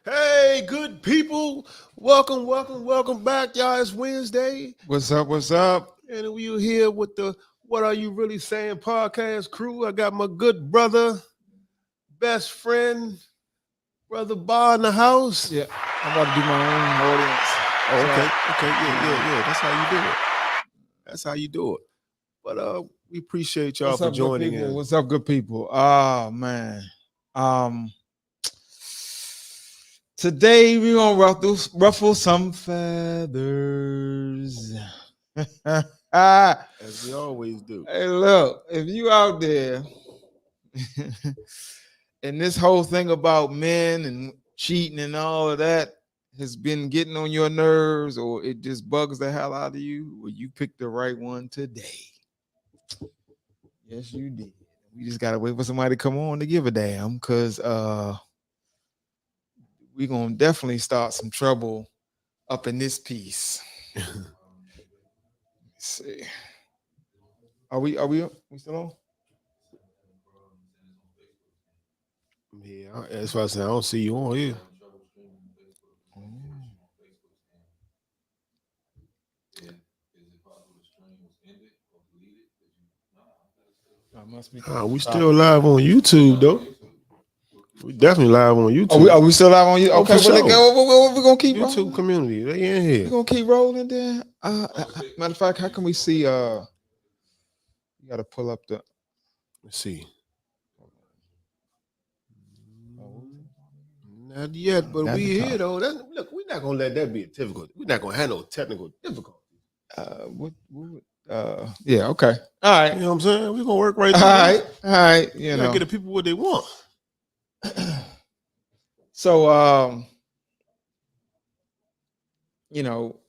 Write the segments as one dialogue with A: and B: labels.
A: Hey, good people. Welcome back, y'all. It's Wednesday.
B: What's up? What's up?
A: And we are here with the What Are You Really Saying podcast crew. I got my good brother, best friend, Brother Bar in the house.
B: Yeah, I'm about to do my own audience.
A: Oh, okay. Yeah. That's how you do it. That's how you do it. But we appreciate y'all
B: What's
A: for
B: up, good
A: joining
B: people?
A: in.
B: What's up, good people? Oh man. Today we're gonna ruffle some feathers.
A: As we always do.
B: Hey, look, if you out there and this whole thing about men and cheating and all of that has been getting on your nerves, or it just bugs the hell out of you, well, you picked the right one today. Yes, you did. We just gotta wait for somebody to come on to give a damn, because we're gonna definitely start some trouble up in this piece. Let's see. We still on?
A: Yeah, that's why I said I don't see you on here.
B: Must be
A: We still live on YouTube though. We definitely live on YouTube.
B: Are we still live on you?
A: Oh,
B: Okay,
A: for
B: well,
A: sure.
B: we're gonna keep
A: YouTube
B: rolling.
A: community, they in
B: We're
A: here.
B: gonna keep rolling there. Matter of fact, how can we see you gotta pull up the
A: Let's see. Not yet, but we here though. Look, we're not gonna let that be a difficult. We're not gonna have no technical difficulty.
B: Yeah, okay. All right.
A: You know what I'm saying? We're gonna work right
B: All
A: through
B: right. All right.
A: You gotta get the people what they want.
B: So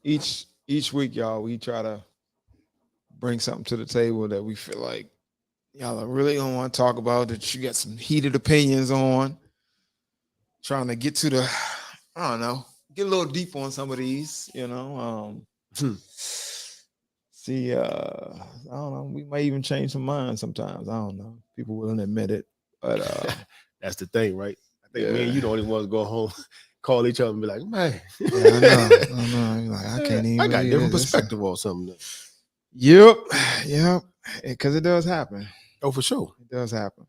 B: each week, y'all, we try to bring something to the table that we feel like y'all are really gonna want to talk about, that you got some heated opinions on. Trying to get to the, I don't know, get a little deep on some of these, See, I don't know. We might even change some minds sometimes. I don't know. People wouldn't admit it, but
A: that's the thing, right? I think me and you the only ones go home, call each other, and be like, man,
B: I know. Like, I can't even.
A: I got a different perspective on something.
B: Yep, because it does happen.
A: Oh, for sure,
B: it does happen.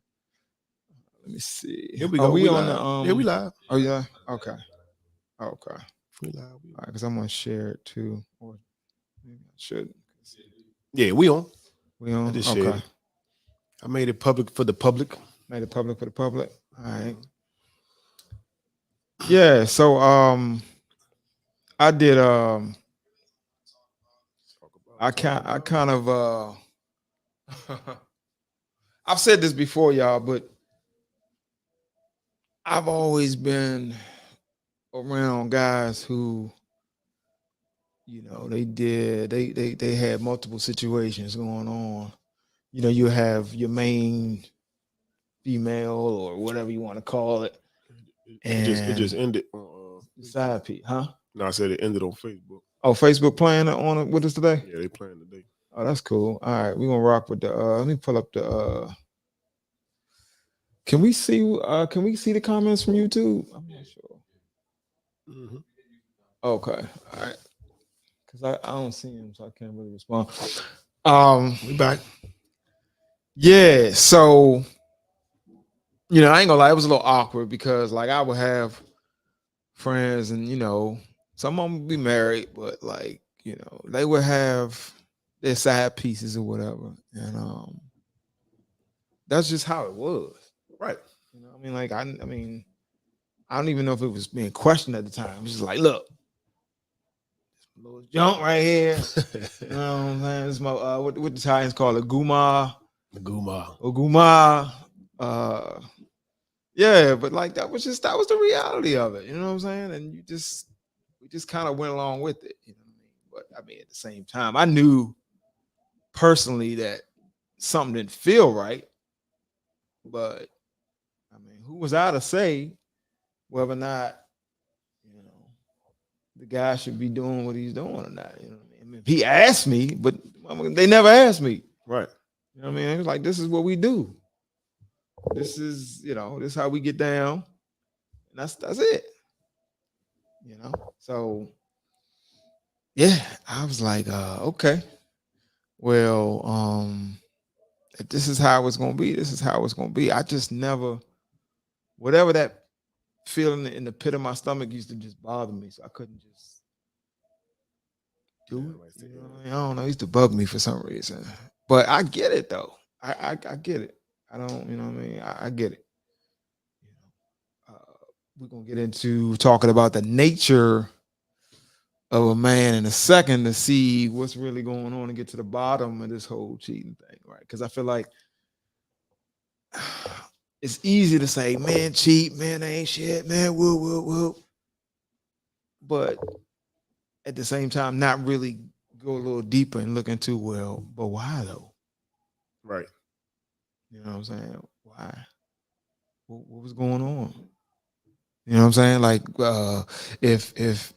B: Let me see.
A: Here we go.
B: We
A: on
B: live.
A: Here we live.
B: Oh yeah. Okay.
A: We live.
B: All right, because I'm gonna share it too, or maybe I should.
A: Yeah, we on.
B: We on.
A: I just shared it. I made it public for the public.
B: Made it public for the public. All right. Yeah. So I did I kind of I've said this before, y'all, but I've always been around guys who, they had multiple situations going on. You have your main female or whatever you want to call it.
A: And it just ended
B: on side piece, huh?
A: No, I said it ended on Facebook.
B: Oh, Facebook playing on it with us today?
A: Yeah, they playing today.
B: Oh, that's cool. All right, we're gonna rock with the let me pull up the can we see the comments from YouTube? I'm not sure. Mm-hmm. Okay, all right. Because I don't see him, so I can't really respond.
A: We back.
B: Yeah, so I ain't gonna lie, it was a little awkward because like I would have friends and some of them would be married, but like, they would have their side pieces or whatever. And that's just how it was.
A: Right.
B: Like I mean, I don't even know if it was being questioned at the time. It was just like, look, little junk right here. You know what I'm saying? This is my what the Italians call it, guma.
A: The guma.
B: Or guma. Yeah, but like that was the reality of it. You know what I'm saying? And we just kind of went along with it. You know what I mean? But at the same time, I knew personally that something didn't feel right. But who was I to say whether or not the guy should be doing what he's doing or not? You know what I mean? He asked me, but they never asked me.
A: Right.
B: You know what I mean? It was like, this is what we do. This is, this is how we get down. And that's it. you know. So yeah, I was like, okay, well, if this is how it's gonna be, this is how it's gonna be. I just never, whatever that feeling in the pit of my stomach used to just bother me, so I couldn't just do it. You know what I mean? I don't know, it used to bug me for some reason. But I get it though. I get it. I don't, you know what I mean? I get it. You know, we're gonna get into talking about the nature of a man in a second to see what's really going on and get to the bottom of this whole cheating thing, right? Because I feel like it's easy to say, man, cheat, man, they ain't shit, man, whoop. But at the same time, not really go a little deeper and look into, well, but why though?
A: Right.
B: You know what I'm saying? Why? What was going on? You know what I'm saying? Like, if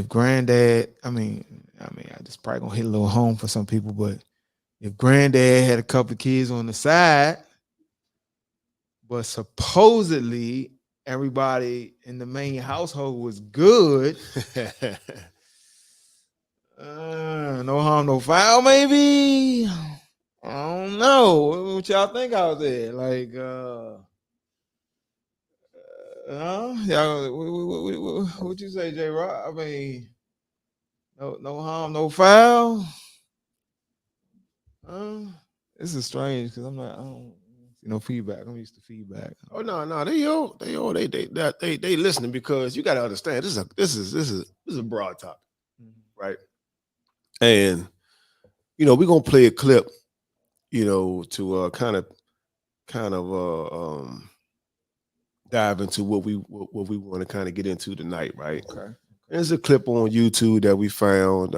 B: granddad, I mean, I just probably gonna hit a little home for some people, but if granddad had a couple of kids on the side, but supposedly everybody in the main household was good, no harm, no foul, maybe. I don't know. What y'all think out there? Like, y'all, what you say, J. Rock? I mean, no harm, no foul. This is strange because I don't see no feedback. I'm used to feedback.
A: Oh no, they listening because you got to understand this is a broad topic, right? And we're gonna play a clip, to kind of dive into what we want to kind of get into tonight, right?
B: Okay.
A: There's a clip on YouTube that we found.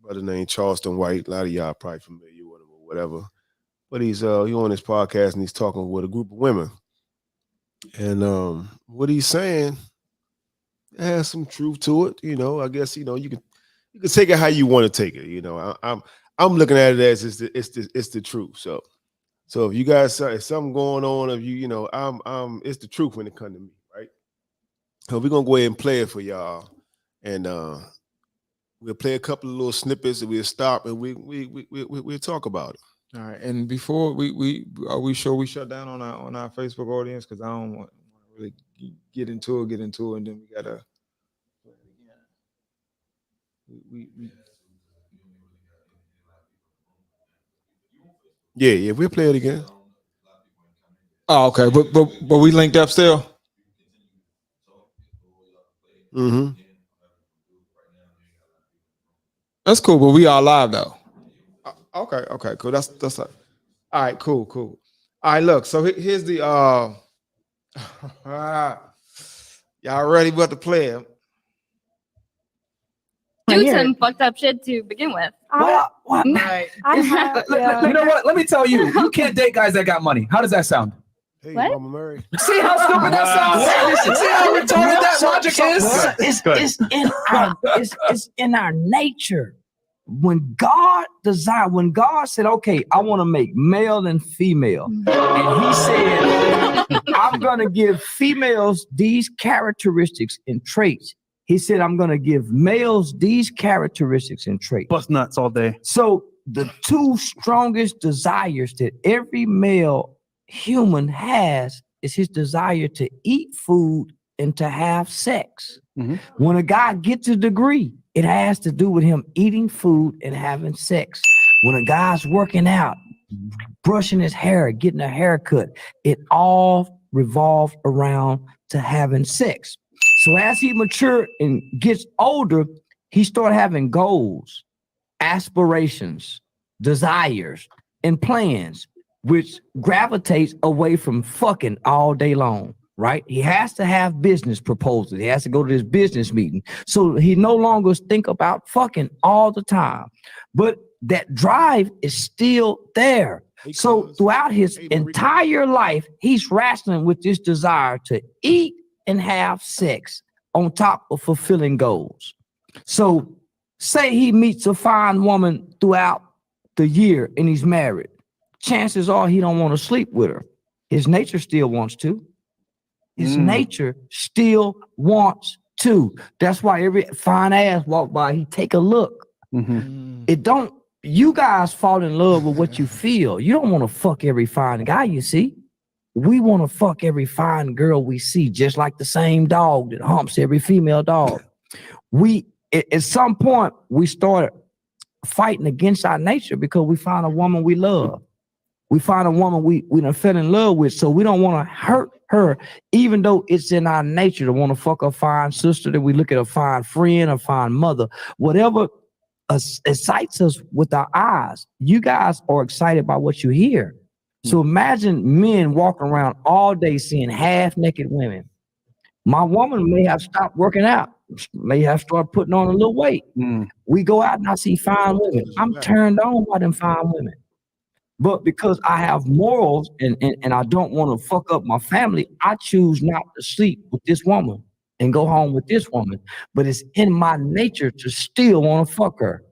A: Brother named Charleston White. A lot of y'all probably familiar with him or whatever. But he's on his podcast and he's talking with a group of women. And what he's saying has some truth to it. I guess you can take it how you want to take it. I'm looking at it as it's the truth. So if you guys if something going on, if it's the truth when it comes to me, right? So we're gonna go ahead and play it for y'all, and we'll play a couple of little snippets, and we'll stop and we'll talk about it.
B: All right. And before we are we sure we shut down on our Facebook audience, because I don't want to really get into it, and then we gotta play it again.
A: Yeah, we'll play it again.
B: Oh, okay, but we linked up still.
A: Mm-hmm.
B: That's cool, but we are live though. Okay, cool. That's all right. Cool. All right, look. So here's the y'all ready about to play it?
C: Do some fucked up shit to begin with.
D: What?
C: Right.
D: You know what? Let me tell you. You can't date guys that got money. How does that sound?
A: Hey,
C: What?
A: Mama Mary.
D: See how stupid that sounds? See how retarded that logic is?
E: It's in our nature. When God said, okay, I want to make male and female, and he said, I'm going to give females these characteristics and traits. He said, I'm going to give males these characteristics and traits.
F: Bust nuts all day.
E: So the two strongest desires that every male human has is his desire to eat food and to have sex.
F: Mhm.
E: When a guy gets a degree, it has to do with him eating food and having sex. When a guy's working out, brushing his hair, getting a haircut, it all revolves around to having sex. So as he matures and gets older, he starts having goals, aspirations, desires, and plans, which gravitates away from fucking all day long, right? He has to have business proposals. He has to go to this business meeting. So he no longer think about fucking all the time. But that drive is still there. So throughout his entire life, he's wrestling with this desire to eat and have sex on top of fulfilling goals. So say he meets a fine woman throughout the year and he's married. Chances are he don't want to sleep with her. His nature still wants to. His nature still wants to. That's why every fine ass walk by, he take a look. It don't. You guys fall in love with what you feel. You don't want to fuck every fine guy you see. We want to fuck every fine girl we see, just like the same dog that humps every female dog. At some point, we started fighting against our nature because we found a woman we love. We find a woman we done fell in love with, so we don't want to hurt her, even though it's in our nature to want to fuck a fine sister, that we look at a fine friend, a fine mother, whatever excites us with our eyes. You guys are excited by what you hear. So imagine men walking around all day seeing half-naked women. My woman may have stopped working out, may have started putting on a little weight. We go out and I see fine women. I'm turned on by them fine women. But because I have morals and I don't want to fuck up my family, I choose not to sleep with this woman and go home with this woman. But it's in my nature to still want to fuck her.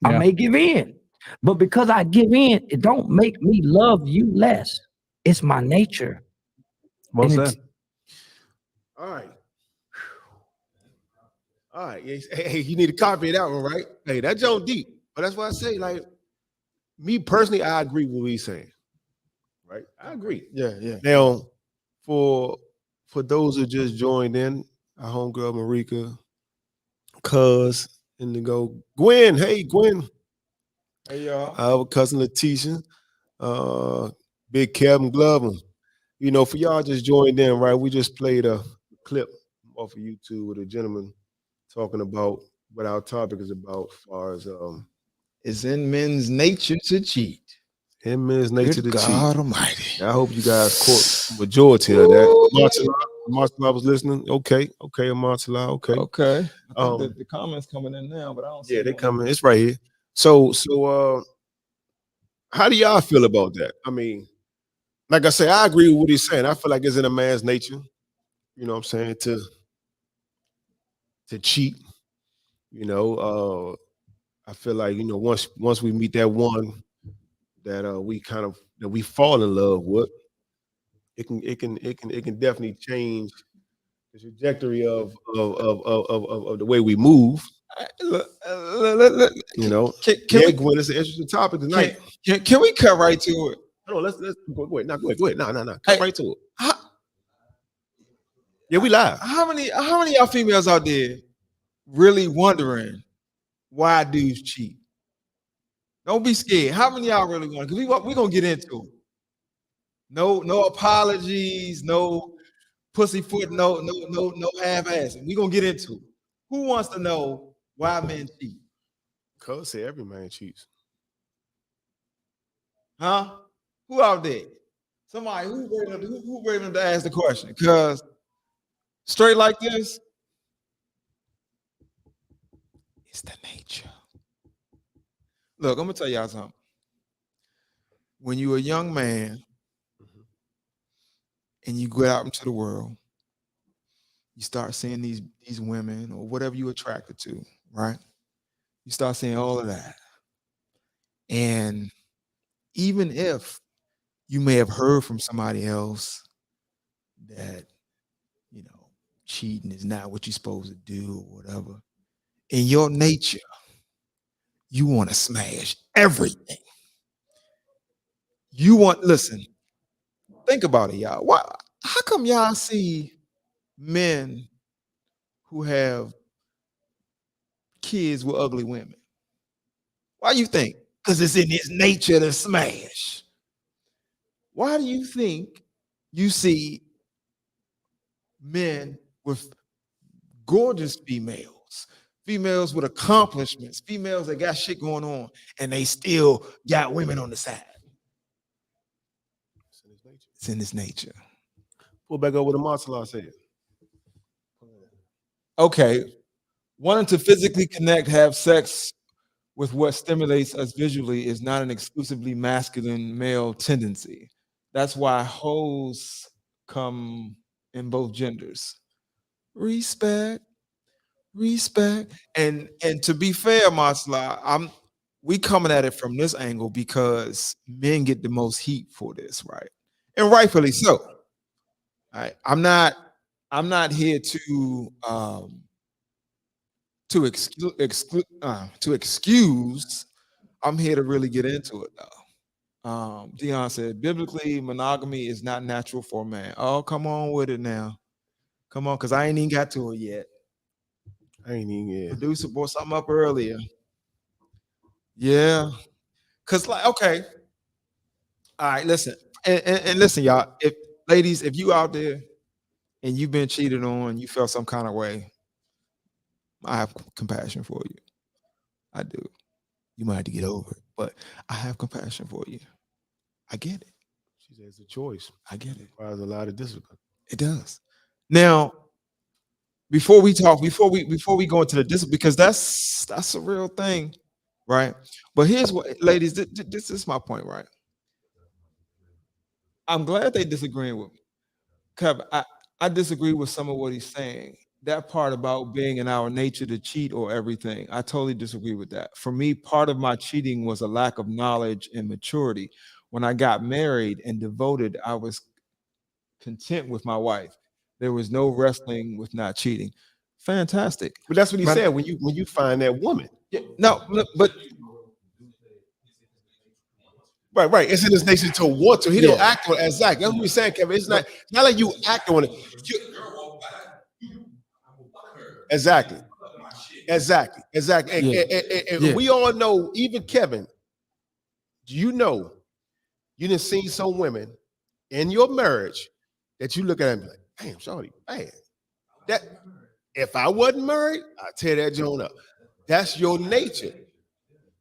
E: I may give in. But because I give in, it don't make me love you less. It's my nature.
D: Well said.
A: All right. All right. Hey, you need to copy that one, right? Hey, that joke deep. But that's why I say, like, me personally, I agree with what he's saying. Right? I agree.
B: Yeah.
A: Now, for those who just joined in, our homegirl Marika, Cuz, Indigo, Gwen. Hey, Gwen.
B: Hey, y'all.
A: Our cousin Letitia, Big Kevin Glover. You know, for y'all just joined in, right? We just played a clip off of YouTube with a gentleman talking about what our topic is about as far as
B: It's in men's nature to cheat.
A: in men's nature to
B: Good
A: cheat.
B: God Almighty.
A: I hope you guys caught the majority of that. Marcella was listening. Okay, Marcella. Okay.
B: Okay. I think the comments coming in now, but I don't see.
A: Yeah, they coming. It's right here. So how do y'all feel about that? I mean, like I say, I agree with what he's saying. I feel like it's in a man's nature, you know what I'm saying, to cheat. You know, I feel like, you know, once we meet that one that we fall in love with, it can definitely change the trajectory of the way we move. You know, Gwen, it's an interesting topic tonight.
B: Can we cut right to it?
A: No, let's go ahead. No, go ahead. No. Cut right to it. Yeah, we live.
B: How many of y'all females out there really wondering why dudes cheat? Don't be scared. How many of y'all really want? Because we gonna get into it. No apologies, no pussyfoot, no half-assing. We gonna get into it. Who wants to know why men cheat?
A: Cuz say every man cheats.
B: Huh? Who out there? Somebody who brave enough to ask the question? Because straight like this, it's the nature. Look, I'm gonna tell y'all something. When you're a young man and you go out into the world, you start seeing these women or whatever you're attracted to, right? You start seeing all of that. And even if you may have heard from somebody else that, you know, cheating is not what you're supposed to do or whatever, in your nature, you want to smash everything. Listen, think about it, y'all. How come y'all see men who have kids with ugly women? Why you think? Because it's in his nature to smash. Why do you think you see men with gorgeous females with accomplishments, females that got shit going on, and they still got women on the side? It's in his nature.
A: Pull back up what the Marcella said.
B: Okay. Wanting to physically connect, have sex with what stimulates us visually is not an exclusively masculine male tendency. That's why hoes come in both genders. Respect. And to be fair, Marcella, we coming at it from this angle because men get the most heat for this, right? And rightfully so. right? I'm not here to excuse. I'm here to really get into it though. Dion said, biblically, monogamy is not natural for a man. Oh, come on with it now. Come on, because I ain't even got to it yet.
A: I ain't even yeah.
B: Producer brought something up earlier. Yeah. Cause like, okay. All right, listen. And listen, y'all. If ladies, if you out there and you've been cheated on, you felt some kind of way, I have compassion for you. I do. You might have to get over it, but I have compassion for you. I get it.
A: She says it's a choice.
B: I get it.
A: Requires a lot of discipline.
B: It does. Now, before we go into the discipline, because that's a real thing, right? But here's what, ladies, this is my point, right? I'm glad they disagreeing with me. Kevin, I disagree with some of what he's saying. That part about being in our nature to cheat or everything, I totally disagree with that. For me, part of my cheating was a lack of knowledge and maturity. When I got married and devoted, I was content with my wife. There was no wrestling with not cheating. Fantastic.
A: But that's what he
B: But-
A: said when you find that woman.
B: Yeah, no, but
A: Right. It's in his nature to want to. He don't
B: Yeah.
A: act on it. Exactly. That's what we're saying, Kevin. It's not like you act on it. Exactly. And,
B: Yeah.
A: and
B: Yeah.
A: we all know, even Kevin, you know, you done seen some women in your marriage that you look at and be like, damn, shorty, man. That if I wasn't married, I'd tear that joint up. That's your nature.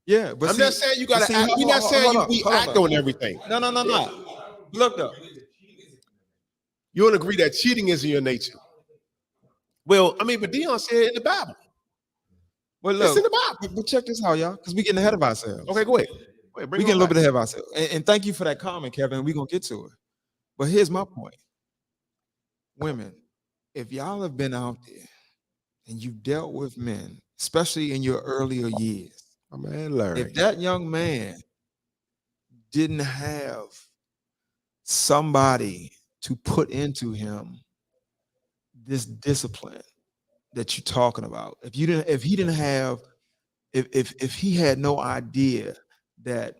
B: yeah, but
A: I'm not saying you gotta act. We're not saying we act on everything.
B: No. Look though.
A: You don't agree that cheating is in your nature. Well, I mean, but Dion said in the Bible.
B: But
A: It's in
B: look,
A: the Bible.
B: but check this out, y'all, because we getting ahead of ourselves.
A: Okay, go ahead.
B: We getting a little bit ahead of ourselves. And thank you for that comment, Kevin. We're gonna get to it. But here's my point. Women, if y'all have been out there and you've dealt with men, especially in your earlier years,
A: My man Larry.
B: if that young man didn't have somebody to put into him this discipline that you're talking about, if he had no idea that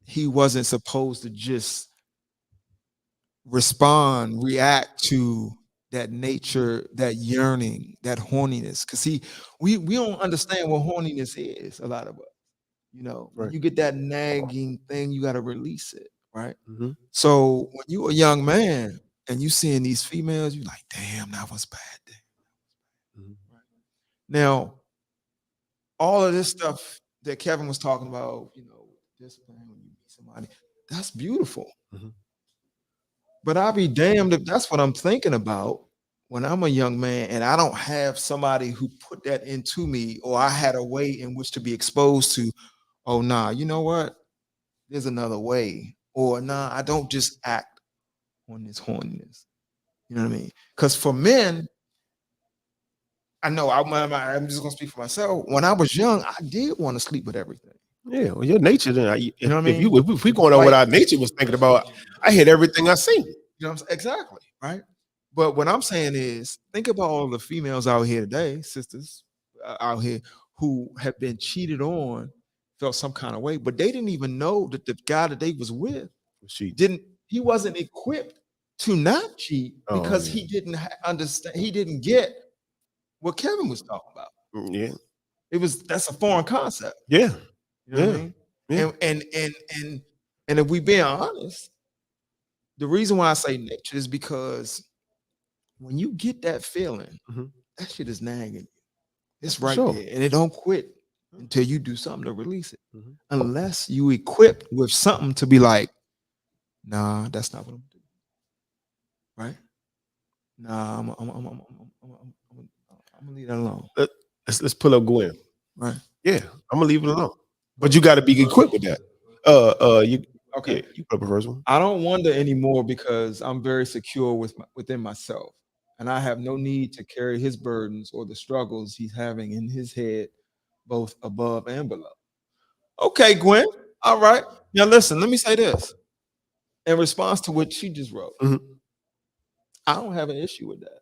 B: he wasn't supposed to just react to that nature, that yearning, that horniness, because we don't understand what horniness is. A lot of us, when
A: Right.
B: you get that nagging thing, you got to release it, right?
A: Mhm.
B: So when you a young man and you seeing these females, you like, damn, that was bad.
A: Mhm.
B: Right? Now, all of this stuff that Kevin was talking about, discipline when you meet somebody, that's beautiful.
A: Mhm.
B: But I'll be damned if that's what I'm thinking about when I'm a young man and I don't have somebody who put that into me, or I had a way in which to be exposed to, oh, nah, you know what? There's another way. Or nah, I don't just act on this horniness. You know what I mean? Because for men, I know I'm just gonna speak for myself. When I was young, I did want to sleep with everything.
A: Yeah, well, your nature. Then,
B: You know what I mean?
A: If we going on what our nature was thinking about, I hit everything I seen.
B: You know what I'm saying? Exactly. Right. But what I'm saying is, think about all the females out here today, sisters out here who have been cheated on, felt some kind of way, but they didn't even know that the guy that they was with he wasn't equipped to not cheat because he didn't understand. He didn't get what Kevin was talking about.
A: Yeah.
B: That's a foreign concept.
A: Yeah.
B: You know what I mean?
A: Yeah.
B: And if we being honest, the reason why I say nature is because when you get that feeling,
A: Mhm.
B: that shit is nagging you. It's right
A: Sure.
B: there, and it don't quit until you do something to release it.
A: Mhm.
B: Unless you equipped with something to be like, nah, that's not what I'm doing. Right? Nah, I'm gonna leave that alone.
A: Let's pull up Gwen.
B: Right.
A: Yeah, I'm gonna leave it alone. But you got to be equipped with that. You
B: Okay.
A: you put up the first one.
B: I don't wonder anymore because I'm very secure within myself, and I have no need to carry his burdens or the struggles he's having in his head, both above and below. Okay, Gwen. All right. Now listen. Let me say this in response to what she just wrote.
A: Mhm.
B: I don't have an issue with that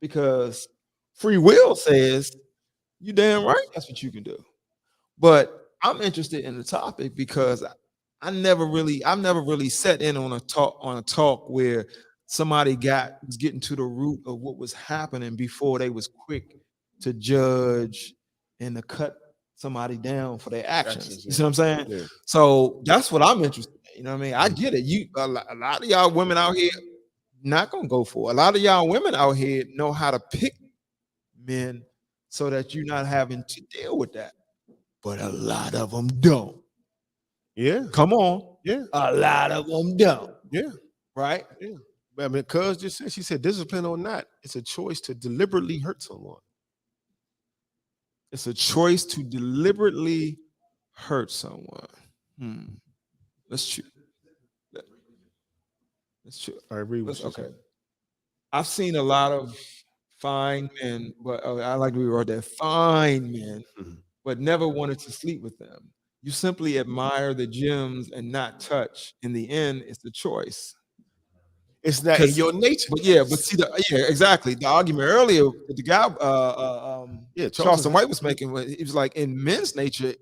B: because free will says you damn right that's what you can do. But I'm interested in the topic because I've never really sat in on a talk where somebody was getting to the root of what was happening before they was quick to judge and to cut somebody down for their actions. You see what I'm saying?
A: Yeah.
B: So that's what I'm interested in. You know what I mean? I get it. A lot of y'all women out here not gonna go for it. A lot of y'all women out here know how to pick men so that you're not having to deal with that. But a lot of them don't.
A: Yeah.
B: Come on.
A: Yeah.
B: A lot of them don't.
A: Yeah.
B: Right?
A: Yeah. But I mean, cuz just said, she said, discipline or not, it's a choice to deliberately hurt someone.
B: It's a choice to deliberately hurt someone. Let's choose. Let's choose.
A: I agree with you.
B: Okay. I've seen a lot of fine men, but I like to reword that, fine men, but never wanted to sleep with them. You simply admire the gems and not touch. In the end, it's the choice.
A: It's not in your nature.
B: But see, exactly. The argument earlier, the guy, Charleston White was making, he was like, in men's nature,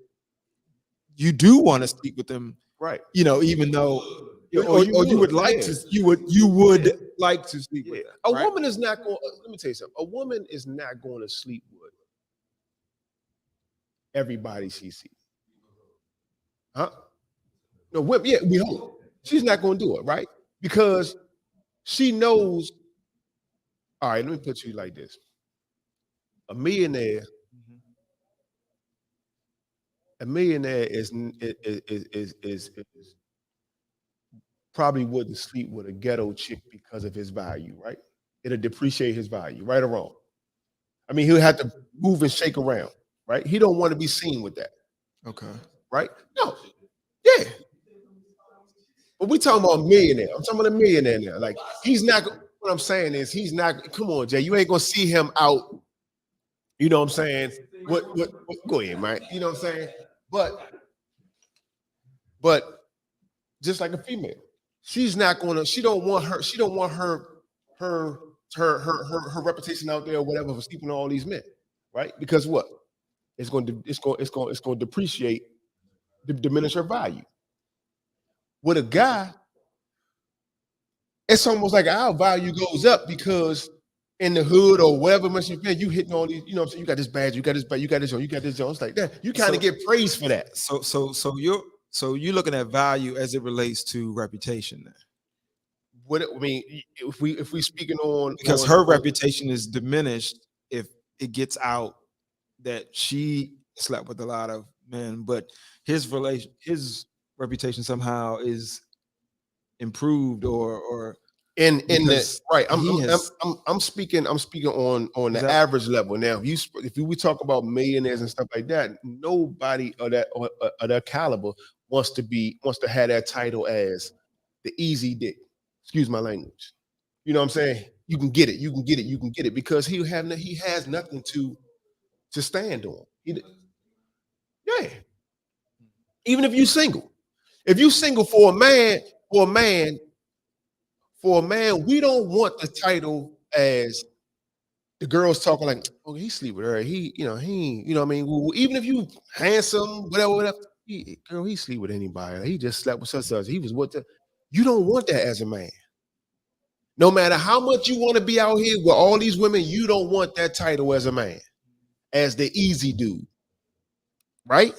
B: you do want to sleep with them,
A: right?
B: You know, even though, or you would like to, you would like to sleep with them.
A: A woman is not going. Let me tell you something. A woman is not going to sleep with everybody she sees. Huh? No, women. Yeah, we hope she's not going to do it, right? Because she knows. All right, let me put you like this: a millionaire is probably wouldn't sleep with a ghetto chick because of his value, right? It'll depreciate his value, right or wrong. I mean, he'll have to move and shake around, right? He don't want to be seen with that.
B: Okay.
A: Right? No. Yeah. But we talking about a millionaire. I'm talking about a millionaire now. Like, he's not, what I'm saying is he's not, come on, Jay, you ain't gonna see him out, you know what I'm saying? What go ahead, Mike. You know what I'm saying? But just like a female, she's not gonna, she don't want her reputation out there or whatever for sleeping on all these men, right? Because what? It's going to depreciate, diminish her value. With a guy, it's almost like our value goes up because in the hood or wherever you hitting all these, you know what I'm saying? You got this badge, you got this badge, you got this on, you got this on. It's like that. You kind of get praised for that.
B: So you're looking at value as it relates to reputation then.
A: If we speaking on,
B: because her reputation is diminished if it gets out that she slept with a lot of men, but his reputation somehow is improved or
A: in the right. I'm speaking on the average level. Now, if we talk about millionaires and stuff like that, nobody of that caliber wants to have that title as the easy dick. Excuse my language. You know what I'm saying? You can get it because he has nothing to stand on. Yeah. Even if you're single. If you're single for a man, we don't want the title as the girls talking like, oh, he sleep with her. He, you know what I mean? Well, even if you handsome, whatever, he sleep with anybody. He just slept with such. He was you don't want that as a man. No matter how much you want to be out here with all these women, you don't want that title as a man, as the easy dude, right?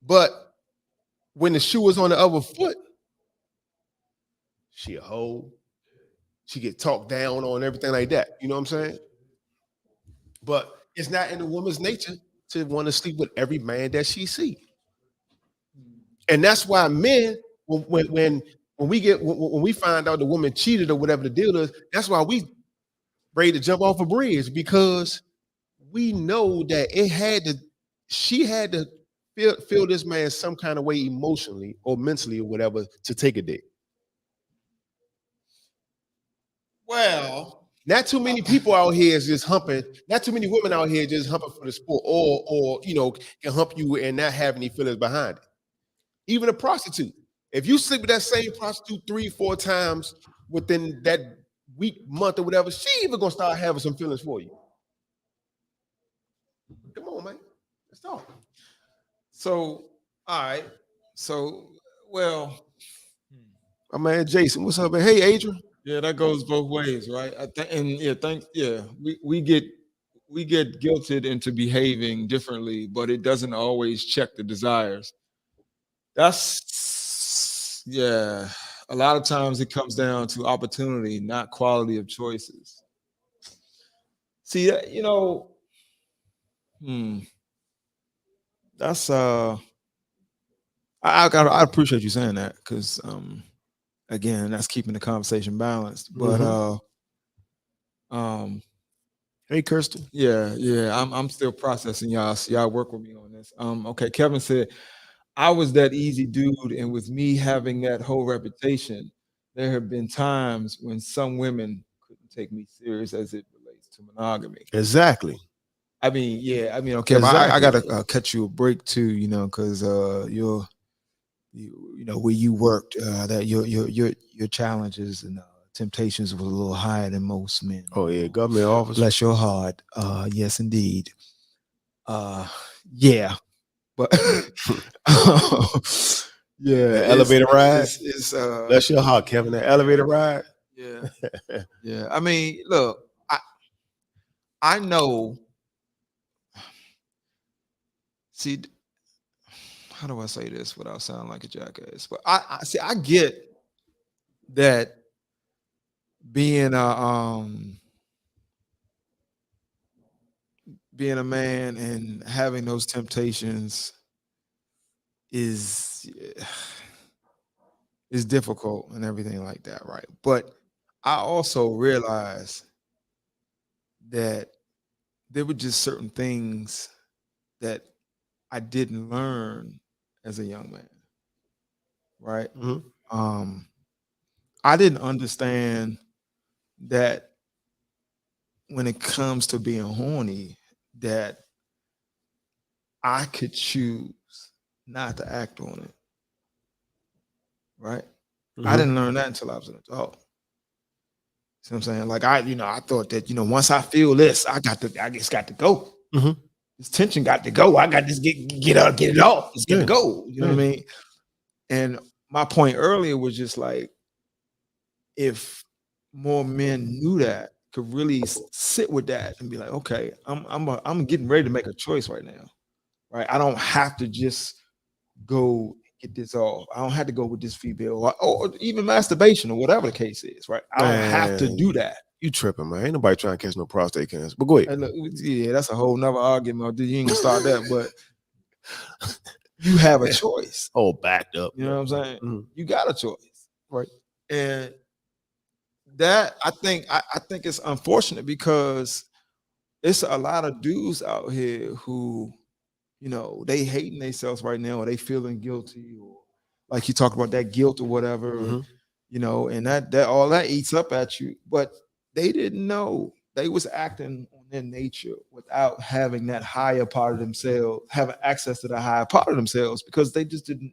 A: But when the shoe is on the other foot, she a hoe. She get talked down on, everything like that. You know what I'm saying? But it's not in the woman's nature to want to sleep with every man that she see. And that's why men, when we find out the woman cheated or whatever the deal is, that's why we ready to jump off a bridge, because we know that she had to feel this man some kind of way emotionally or mentally or whatever to take a date. Well, not too many people out here is just humping. Not too many women out here just humping for the sport, or can hump you and not have any feelings behind it. Even a prostitute. If you sleep with that same prostitute 3-4 times within that week, month, or whatever, she even gonna start having some feelings for you. Come on, man. Let's talk.
B: So, all right. So, well,
A: My man Jason, what's up, man? Hey, Adrian.
B: yeah, that goes both ways, right? We get guilted into behaving differently, but it doesn't always check the desires. That's a lot of times it comes down to opportunity, not quality of choices. See that, that's I appreciate you saying that, because again, that's keeping the conversation balanced. But
A: Hey, Kirsten.
B: yeah, I'm still processing, y'all. So y'all work with me on this. Okay, Kevin said, I was that easy dude, and with me having that whole reputation, there have been times when some women couldn't take me serious as it relates to monogamy.
A: Exactly.
B: Okay, but I gotta cut you a break too, because where you worked, that your challenges and temptations was a little higher than most men.
A: Oh yeah, government office.
B: Bless your heart. Yes, indeed. Yeah, but
A: The elevator ride.
B: Bless
A: your heart, Kevin. The elevator ride.
B: Yeah, yeah. I mean, look, I know. See, how do I say this without sounding like a jackass? But I get that being a man and having those temptations is difficult and everything like that, right? But I also realize that there were just certain things that I didn't learn as a young man, right?
A: Mm-hmm.
B: I didn't understand that when it comes to being horny, that I could choose not to act on it, right?
A: Mm-hmm.
B: I didn't learn that until I was an adult. See what I'm saying? Like I thought that once I feel this, I just got to go.
A: Mm-hmm.
B: This tension got to go. I got to get it off. It's got to go. You know what I mean? And my point earlier was just like, if more men knew that, could really sit with that and be like, okay, I'm getting ready to make a choice right now, right? I don't have to just go get this off. I don't have to go with this female or even masturbation or whatever the case is, right? I don't have to do that.
A: You tripping, man. Ain't nobody trying to catch no prostate cancer. But go ahead.
B: And look, yeah, that's a whole nother argument. You ain't gonna start that, but you have a choice.
A: Oh, backed up.
B: You know what I'm saying?
A: Mm-hmm.
B: You got a choice, right? And that I think it's unfortunate, because it's a lot of dudes out here who, they hating themselves right now, or they feeling guilty, or like you talk about that guilt or whatever, and that all that eats up at you. But they didn't know they was acting on their nature without having that higher part of themselves, having access to the higher part of themselves, because they just didn't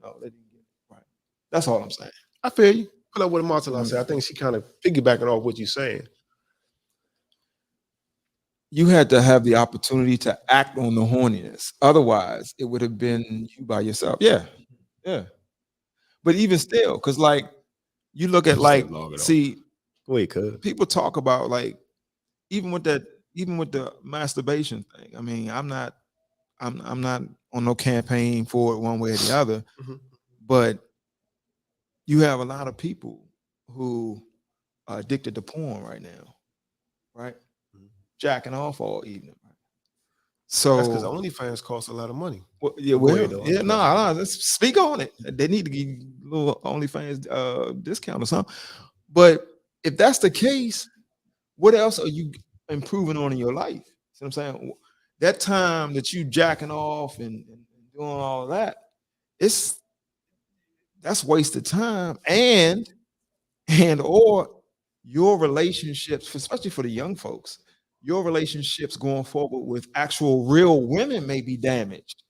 B: know. They didn't get it right. That's all I'm saying.
A: I feel you. Pull up what Marcella said. I think she kind of piggybacking off what you're saying.
B: You had to have the opportunity to act on the horniness. Otherwise, it would have been you by yourself. Yeah. But even still, because like you look at
A: wait, cuz
B: people talk about like even with the masturbation thing. I mean, I'm not on no campaign for it one way or the other, but you have a lot of people who are addicted to porn right now, right? Jacking off all evening. Right? So
A: that's because OnlyFans costs a lot of money.
B: Let's speak on it. They need to give a little OnlyFans discount or something. But if that's the case, what else are you improving on in your life? See what I'm saying? That time that you jacking off and doing all of that, that's wasted time, and or your relationships, especially for the young folks, your relationships going forward with actual real women may be damaged,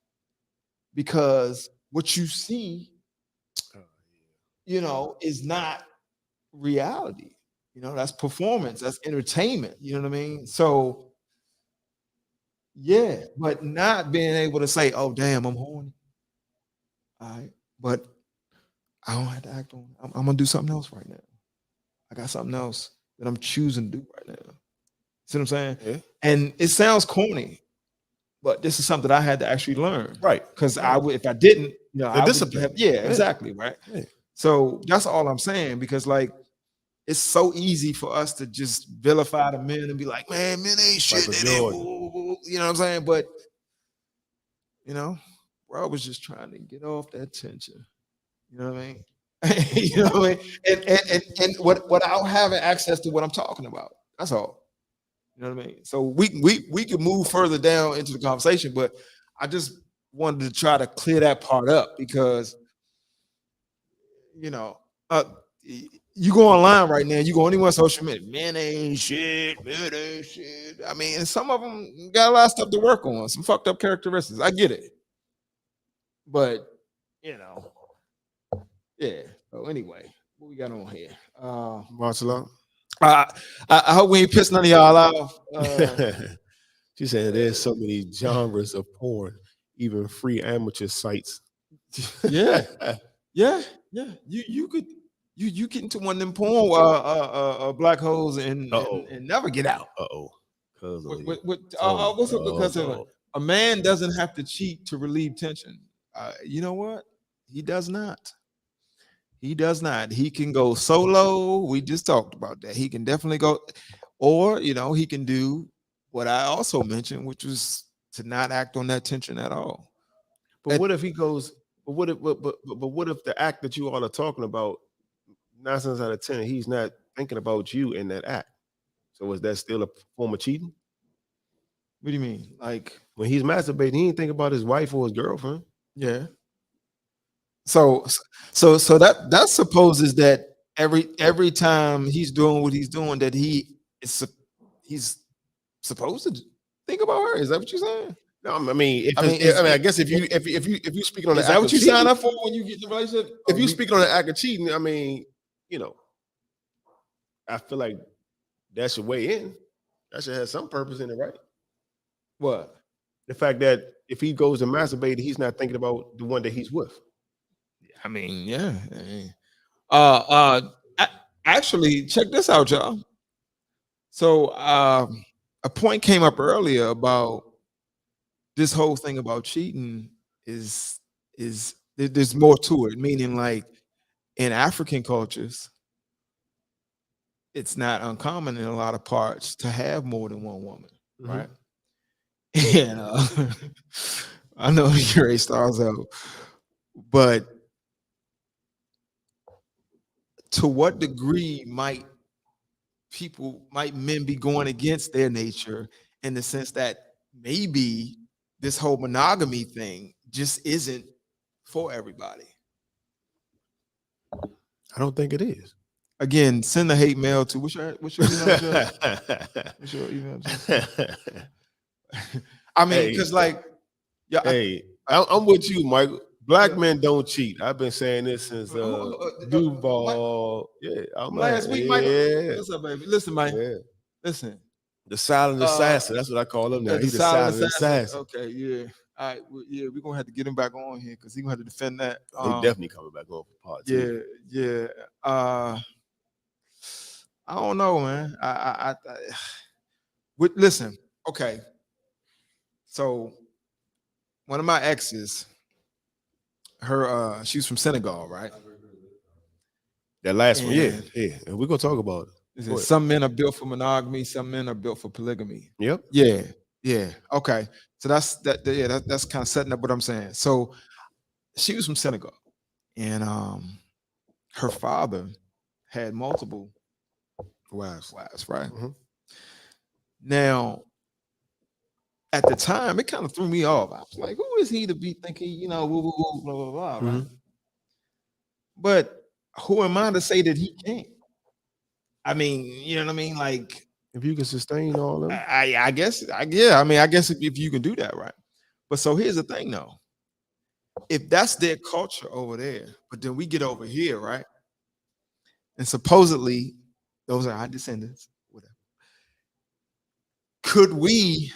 B: because what you see, is not reality. You know, that's performance, that's entertainment. You know what I mean? So yeah, but not being able to say, "Oh, damn, I'm horny." All right, but I don't have to act on it. I'm gonna do something else right now. I got something else that I'm choosing to do right now. See what I'm saying?
A: Yeah.
B: And it sounds corny, but this is something I had to actually learn.
A: Right.
B: Because I would, if I didn't, you know,
A: The
B: I would
A: discipline.
B: have, yeah, exactly, right.
A: Yeah.
B: So that's all I'm saying. Because like, it's so easy for us to just vilify the men and be like, man, men ain't shit.
A: Michael
B: They ain't,
A: Jordan.
B: woo, woo, woo," you know what I'm saying? But you know, bro was just trying to get off that tension. You know what I mean? You know what I mean? And without having access to what I'm talking about. That's all. You know what I mean? So we can move further down into the conversation, but I just wanted to try to clear that part up because you know, you go online right now, you go anywhere on social media, men ain't shit, men ain't shit. I mean, and some of them got a lot of stuff to work on, some fucked up characteristics. I get it. But you know, yeah. So anyway, what we got on here?
A: Marcelo.
B: I hope we ain't pissed none of y'all off.
A: She said there's so many genres of porn, even free amateur sites.
B: Yeah. Yeah. You could you get into one of them porn black holes and never get out.
A: What's
B: up? Because a man doesn't have to cheat to relieve tension. You know what? He does not. He does not. He can go solo. We just talked about that. He can definitely go, or you know, he can do what I also mentioned, which was to not act on that tension at all.
A: But what if he goes? But what if the act that you all are talking about, 9 times out of 10, he's not thinking about you in that act? So is that still a form of cheating?
B: What do you mean? Like
A: when he's masturbating, he ain't thinking about his wife or his girlfriend.
B: Yeah. So that supposes that every time he's doing what he's doing, that he's supposed to think about her. Is that what you're saying?
A: No, I mean, I guess if you speaking on the
B: is that
A: act
B: what
A: of
B: you
A: cheating,
B: sign up for when you get in the relationship?
A: If you speak on the act of cheating, I mean, you know, I feel like that should weigh in. That should have some purpose in it, right?
B: What?
A: The fact that if he goes to masturbate, he's not thinking about the one that he's with.
B: I mean, yeah. Actually, check this out, y'all. So a point came up earlier about this whole thing about cheating is there's more to it, meaning like in African cultures, it's not uncommon in a lot of parts to have more than one woman, right? And I know Gray stars out, but to what degree might men be going against their nature in the sense that maybe this whole monogamy thing just isn't for everybody?
A: I don't think it is.
B: Again, send the hate mail to what's your email address? What's your email address? I mean, because like, yeah,
A: hey, I'm with you, Michael. Black men don't cheat. I've been saying this since Duval. Yeah,
B: last week, Michael. What's up, baby? Listen, Mike. Yeah. Listen.
A: The silent assassin. That's what I call him now. He's the silent assassin.
B: Okay, yeah. All right, yeah, we're gonna have to get him back on here because he's gonna have to defend that.
A: He's definitely coming back on for part 2.
B: Yeah. I don't know, man. Listen, okay. So one of my exes, she's from Senegal, right?
A: That last one, yeah. And we're gonna talk about it.
B: Some men are built for monogamy, some men are built for polygamy.
A: Yep.
B: Yeah. Okay. So that's kind of setting up what I'm saying. So she was from Senegal, and her father had multiple wives, right? Now, at the time, it kind of threw me off. I was like, who is he to be thinking, you know, woo, woo, woo, blah, blah, blah, right? But who am I to say that he can't? I mean, you know what I mean? Like,
A: if you can sustain all of them,
B: I guess if you can do that, right? But so here's the thing, though. If that's their culture over there, but then we get over here, right? and supposedly those are our descendants, whatever. Could we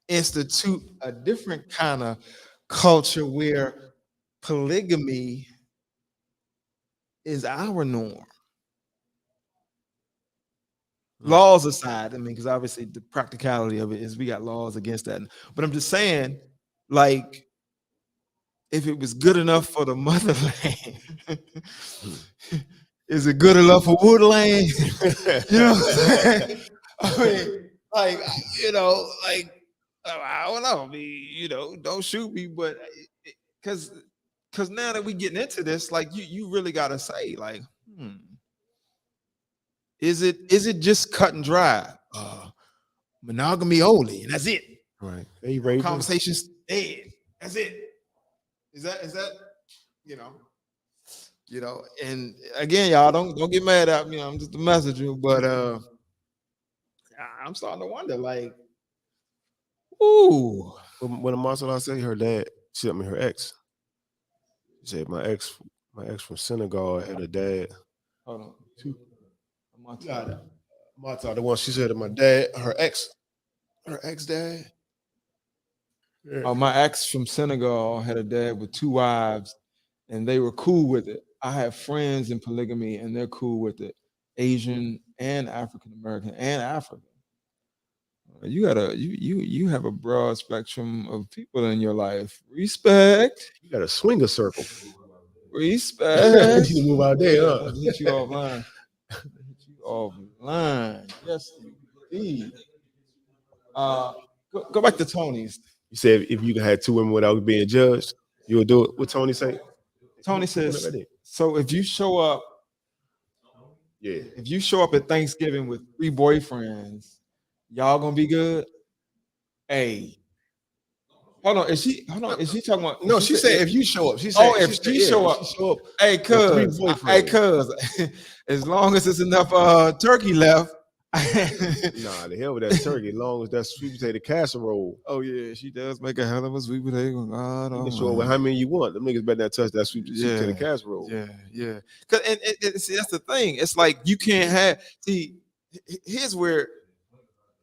B: institute a different kind of culture where polygamy is our norm? Laws aside, I mean, because obviously the practicality of it is we got laws against that. But I'm just saying, like, if it was good enough for the motherland, is it good enough for woodland? You know what I'm saying? I mean, like, you know, like, I don't know. I mean, you know, don't shoot me, but because now that we getting into this, like, you really gotta say, like, is it just cut and dry? Monogamy only, and that's it.
A: Right. Hey, Ray.
B: Conversations dead. That's it. Is that you know? And again, y'all don't get mad at me. I'm just a messenger, but I'm starting to wonder, like, ooh.
A: When Marcella said her dad, her ex. She said my ex from Senegal had a dad.
B: Hold on.
A: Marta, the one she said to my dad, her ex dad.
B: Yeah. Oh, my ex from Senegal had a dad with 2 wives, and they were cool with it. I have friends in polygamy, and they're cool with it. Asian and African American and African. You have a broad spectrum of people in your life. Respect.
A: You got a swinger circle.
B: Respect.
A: You move out there, huh?
B: Hit you offline. Offline. Yes, indeed. Go back to Tony's.
A: You said if you had 2 women without being judged, you would do it. What Tony say?
B: Tony says, so if you show up, if you show up at Thanksgiving with 3 boyfriends, y'all gonna be good? Hey. Hold on, is she talking about?
A: No, she said if you show up. She said,
B: if she show up. Hey, cuz, as long as there's enough turkey left.
A: Nah, the hell with that turkey, as long as that sweet potato casserole.
B: Oh yeah, she does make a hell of a sweet potato. God,
A: you can show up with how many you want. Them niggas better not touch that sweet potato casserole.
B: Yeah. Cause see, that's the thing. It's like you can't have. See, here's where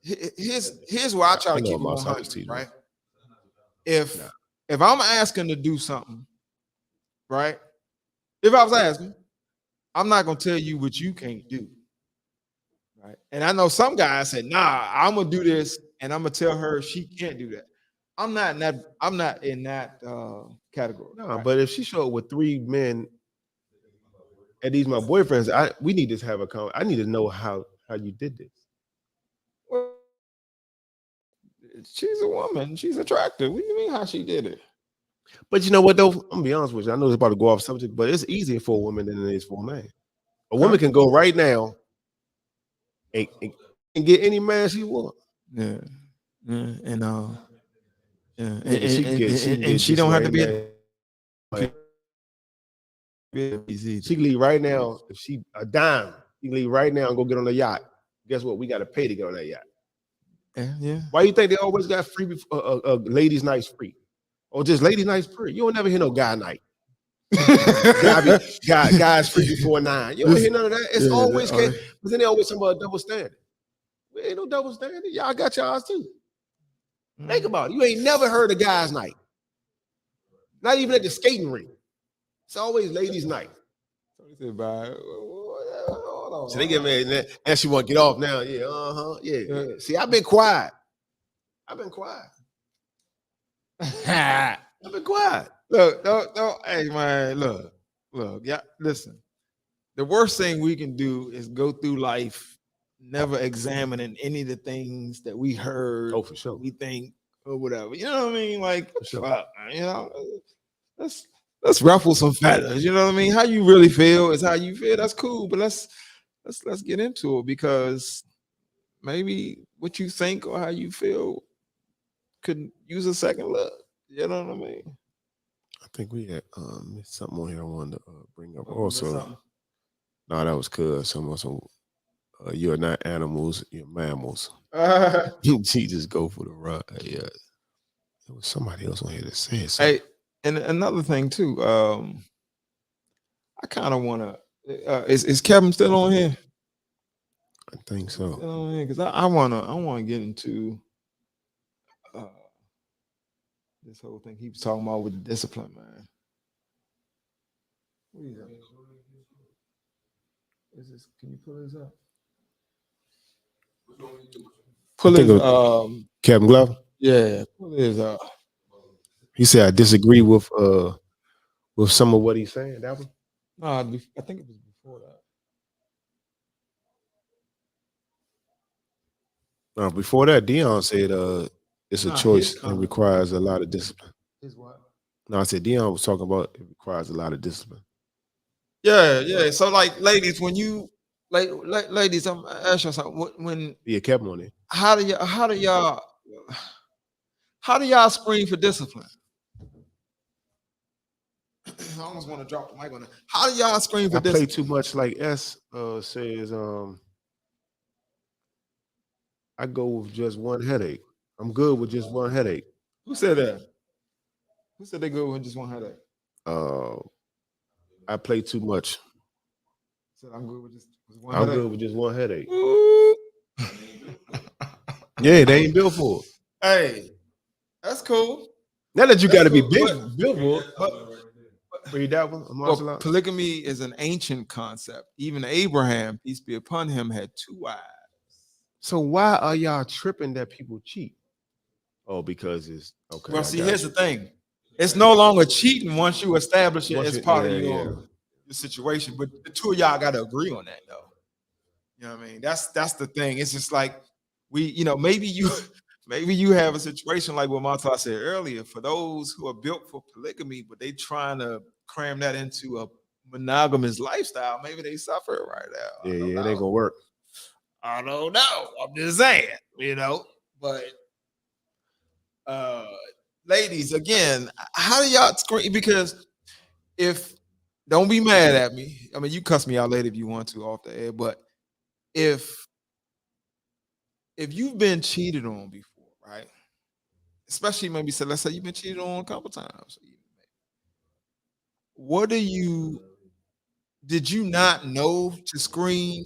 B: I try to keep it 100, right? If I'm asking to do something, right? If I was asking, I'm not gonna tell you what you can't do. Right. And I know some guys said, nah, I'm gonna do this, and I'm gonna tell her she can't do that. I'm not in that category.
A: No,
B: right?
A: But if she showed up with 3 men, and these my boyfriends, we need to have a I need to know how you did this.
B: Well, she's a woman. She's attractive. What do you mean how she did it?
A: But you know what though? I'm gonna be honest with you. I know it's about to go off subject, but it's easier for a woman than it is for a man. A woman can go right now and get any man she wants.
B: Yeah. And she don't have to be.
A: She can leave right now. If she a dime, she can leave right now and go get on the yacht. Guess what? We got to pay to get on that yacht.
B: Yeah.
A: Why you think they always got free ladies' nights free, or just ladies' nights free? You don't never hear no guy night. Guys free before 9. You don't hear none of that. It's always but then they always talk about a double standard. There ain't no double standard. Y'all got y'all's too. Think about it. You ain't never heard of guys' night. Not even at the skating rink. It's always ladies' night. So they get mad. Now she want to get off now. Yeah. See, I've been quiet. I've been quiet.
B: Look, don't, hey man, look, yeah, listen. The worst thing we can do is go through life never examining any of the things that we heard.
A: Oh, for sure.
B: We think or whatever. You know what I mean? Like,
A: sure.
B: You know, let's ruffle some feathers. You know what I mean? How you really feel is how you feel. That's cool, but let's get into it, because maybe what you think or how you feel could use a second look. You know what I mean?
A: I think we had something on here I wanted to bring up also. No, that was good. Some you're not animals, you're mammals. She just go for the ride. Yeah, there was somebody else on here that said something.
B: Hey, and another thing too. I kind of want to Is Kevin still on here?
A: I think so.
B: Still on here? Because I wanna get into this whole thing he was talking about with the discipline, man. What is that? Is this? Can you pull this up? Pull
A: think
B: his
A: of- Kevin Glover.
B: yeah, pull his
A: He said I disagree with some of what he's saying. That one.
B: no, I think it was before that.
A: Before that, Dion said it's a
B: Nah,
A: choice
B: his
A: and
B: comment.
A: requires a lot of discipline.
B: His what?
A: No, I said Dion was talking about it requires a lot of discipline.
B: Yeah. So like, ladies, when you ladies, I'm asking you something. When
A: Yeah, Kevin on it.
B: how do y'all screen for discipline? I almost want to drop the mic on that. How do y'all screen for
A: I play
B: discipline?
A: too much like S says I go with just one headache. I'm good with just one headache.
B: Who said that? Who said they go with just one headache?
A: I play too much.
B: Said I'm good with just one
A: I'm
B: headache.
A: good with just one headache.
B: Ooh.
A: Yeah, they ain't built for it.
B: Hey, that's cool.
A: Now that you got to be
B: cool,
A: built for it. Read that one.
B: Well, polygamy is an ancient concept. Even Abraham, peace be upon him, had 2 wives.
A: So why are y'all tripping that people cheat? Oh, because it's okay.
B: Well,
A: I
B: see,
A: got
B: here's
A: you.
B: the thing. It's no longer cheating once you establish it
A: Once
B: as
A: you-
B: part
A: yeah,
B: of
A: yeah.
B: your situation. But the two of y'all got to agree on that, though. You know what I mean? That's the thing. It's just like maybe you have a situation like what Monta said earlier. For those who are built for polygamy, but they trying to cram that into a monogamous lifestyle, maybe they suffer right now.
A: Yeah, it ain't gonna work.
B: I don't know. I'm just saying, But ladies, again, how do y'all screen? Because don't be mad at me. I mean, you cuss me out later if you want to off the air, but if you've been cheated on before, right? Especially maybe let's say you've been cheated on a couple times. Did you not know to screen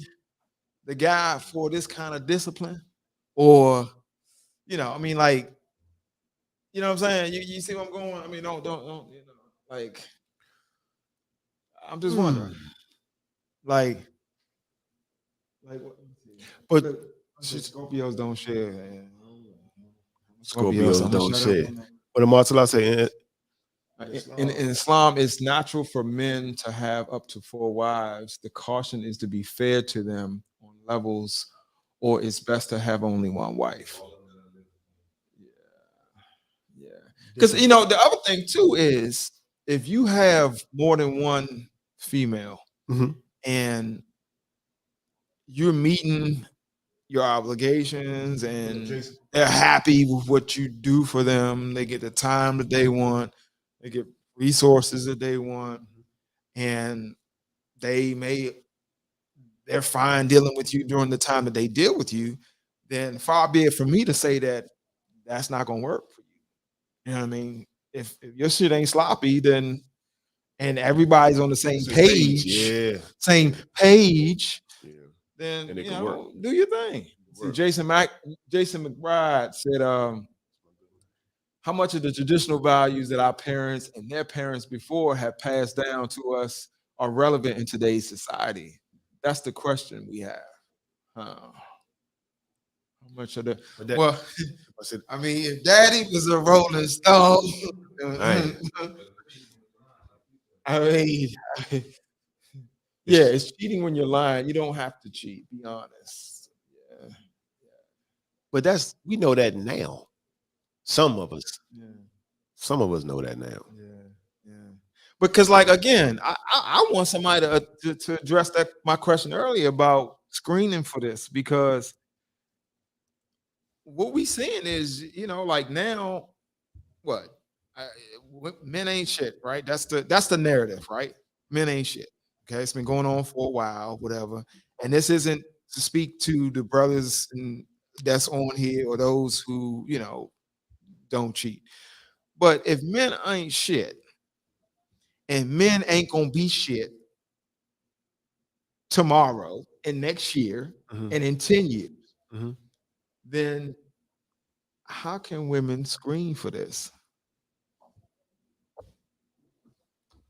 B: the guy for this kind of discipline? Or, I mean, like, you know what I'm saying? You see where I'm going? I mean, don't, like, I'm just wondering. Like what?
A: But
B: Scorpios don't share. Man.
A: Scorpios don't
B: shut
A: share.
B: up on that.
A: What the Martella say?
B: In Islam, it's natural for men to have up to 4 wives. The caution is to be fair to them on levels, or it's best to have only one wife. Yeah. Because the other thing too is if you have more than one female
A: Mhm.
B: and you're meeting your obligations and they're happy with what you do for them, they get the time that they want, they get resources that they want, and they're fine dealing with you during the time that they deal with you, then far be it for me to say that that's not gonna work for you. You know what I mean? If your shit ain't sloppy, then and everybody's on the same page,
A: Yeah.
B: then
A: And it can work.
B: do your thing. See, Jason McBride said, how much of the traditional values that our parents and their parents before have passed down to us are relevant in today's society? That's the question we have. How much of the I mean, if Daddy was a Rolling Stone, I mean, yeah, it's cheating when you're lying. You don't have to cheat. Be honest. Yeah.
A: But we know that now. Some of us.
B: Yeah.
A: Some of us know that now.
B: Yeah. Because, like, again, I want somebody to address my question earlier about screening for this, because what we seeing is, like now, what? Men ain't shit, right? That's the narrative, right? Men ain't shit. Okay, it's been going on for a while, whatever. And this isn't to speak to the brothers that's on here or those who, don't cheat. But if men ain't shit and men ain't gonna be shit, tomorrow and next year
A: Mhm.
B: and in 10 years,
A: Mhm.
B: then how can women screen for this?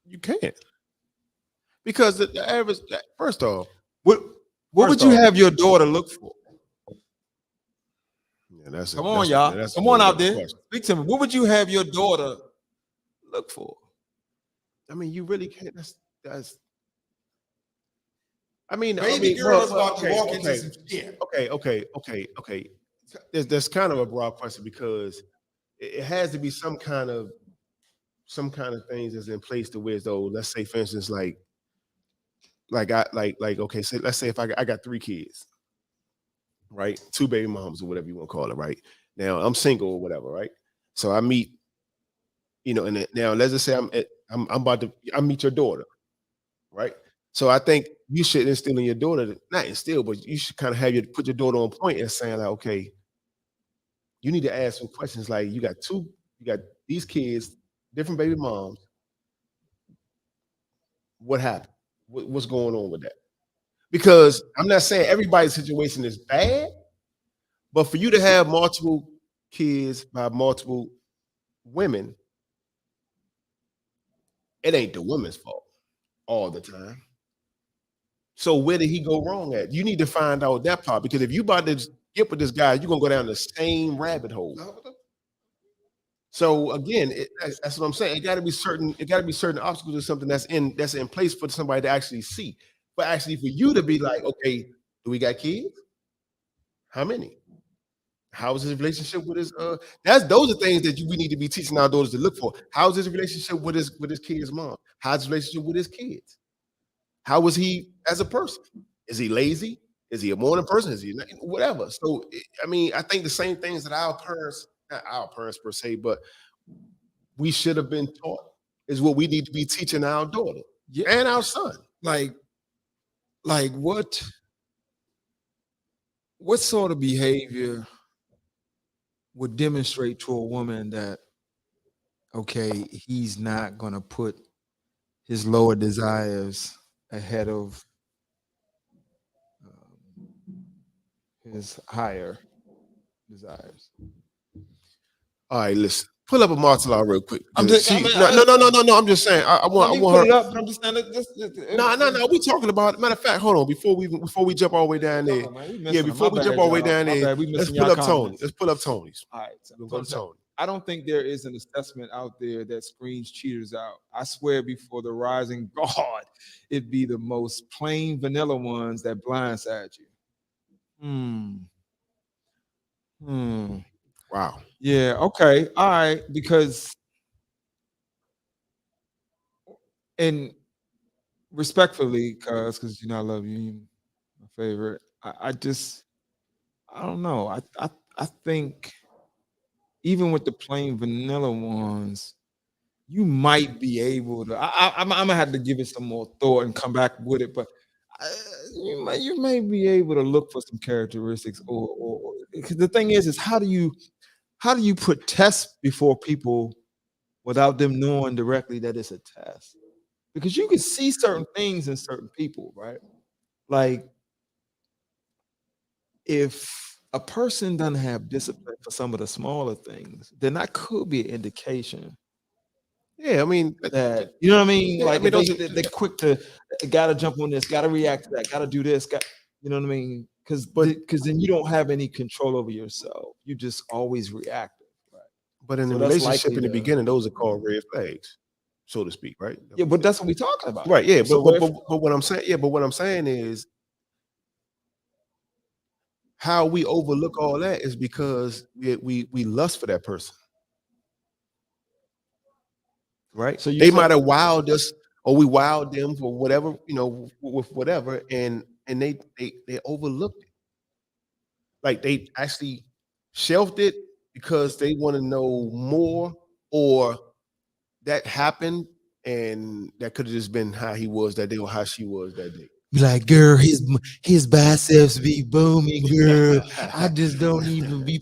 A: You can't. Because the average, first off,
B: What
A: First
B: would you
A: off-
B: have your daughter look for?
A: yeah, that's
B: Come on, y'all.
A: that's a
B: Come on
A: whole
B: out
A: nother
B: there.
A: question.
B: Speak to me. What would you have your daughter look for?
A: I mean, you really can't. That's. I mean,
B: Baby
A: but-
B: girl is
A: but-
B: about to
A: okay,
B: walk
A: okay,
B: into some shit.
A: okay. That's kind of a broad question because it has to be some kind of things that's in place to where though. Let's say, for instance, okay, so let's say if I got 3 kids, right, 2 baby moms or whatever you want to call it, right. Now I'm single or whatever, right. So I meet, and now let's just say I'm about to meet your daughter, right? So I think you should instill in your daughter, not instill, but you should kind of put your daughter on point and saying like, okay, you need to ask some questions like you got these kids, different baby moms. What happened? What's going on with that? Because I'm not saying everybody's situation is bad, but for you to have multiple kids by multiple women, it ain't the woman's fault all the time. So where did he go wrong at? You need to find out that part because if you about to get with this guy, you're gonna go down the same rabbit hole. So again, that's what I'm saying. It got to be certain. It got to be certain obstacles or something that's in place for somebody to actually see. But actually, for you to be like, okay, do we got kids? How many? How is his relationship with his? Those are things that we need to be teaching our daughters to look for. How's his relationship with his kid's mom? How's his relationship with his kids? How is he as a person? Is he lazy? Is he a morning person? Is he not? Whatever? So, I mean, I think the same things that our parents, not our parents per se, but we should have been taught is what we need to be teaching our daughter and our son.
B: Like what sort of behavior would demonstrate to a woman that, okay, he's not going to put his lower desires ahead of his higher desires?
A: All right, listen. Pull up a martial art real quick.
B: I'm
A: No. I'm just saying. I want
B: put
A: her.
B: it up. I'm just saying.
A: No. We talking about it. Matter of fact, hold on. Before we jump all the way down there. Before we jump all the way down there, let's pull up Tony. Let's pull up Tony's.
B: All right. So
A: Go to Tony.
B: I don't think there is an assessment out there that screens cheaters out. I swear before the rising God, it'd be the most plain vanilla ones that blindside you.
A: Wow.
B: Yeah, okay. All right. Because and respectfully, because I love you, you're my favorite. I don't know. I think even with the plain vanilla ones, you might be able to. I'm gonna have to give it some more thought and come back with it, but you may be able to look for some characteristics, or because the thing is how do you put tests before people without them knowing directly that it's a test? Because you can see certain things in certain people, right? Like if a person doesn't have discipline for some of the smaller things, then that could be an indication.
A: Yeah, I mean
B: that you know what I mean.
A: Yeah,
B: like
A: I mean,
B: they're quick to gotta jump on this, gotta react to that, gotta do this, you know what I mean? Because then you don't have any control over yourself. You just always reactive. Right?
A: But in
B: So
A: the
B: that's
A: relationship in the
B: likely
A: beginning, those are called red flags, so to speak, right?
B: Yeah, but that's what we're talking about.
A: Right. Yeah,
B: So
A: but what I'm saying, is how we overlook all that is because we lust for that person. Right.
B: So
A: they might have wowed us or we wowed them for whatever, with whatever, and they overlooked it. Like they actually shelved it because they want to know more, or that happened and that could have just been how he was that day or how she was that day.
B: Be like, girl, his biceps be booming, girl. I just don't even be,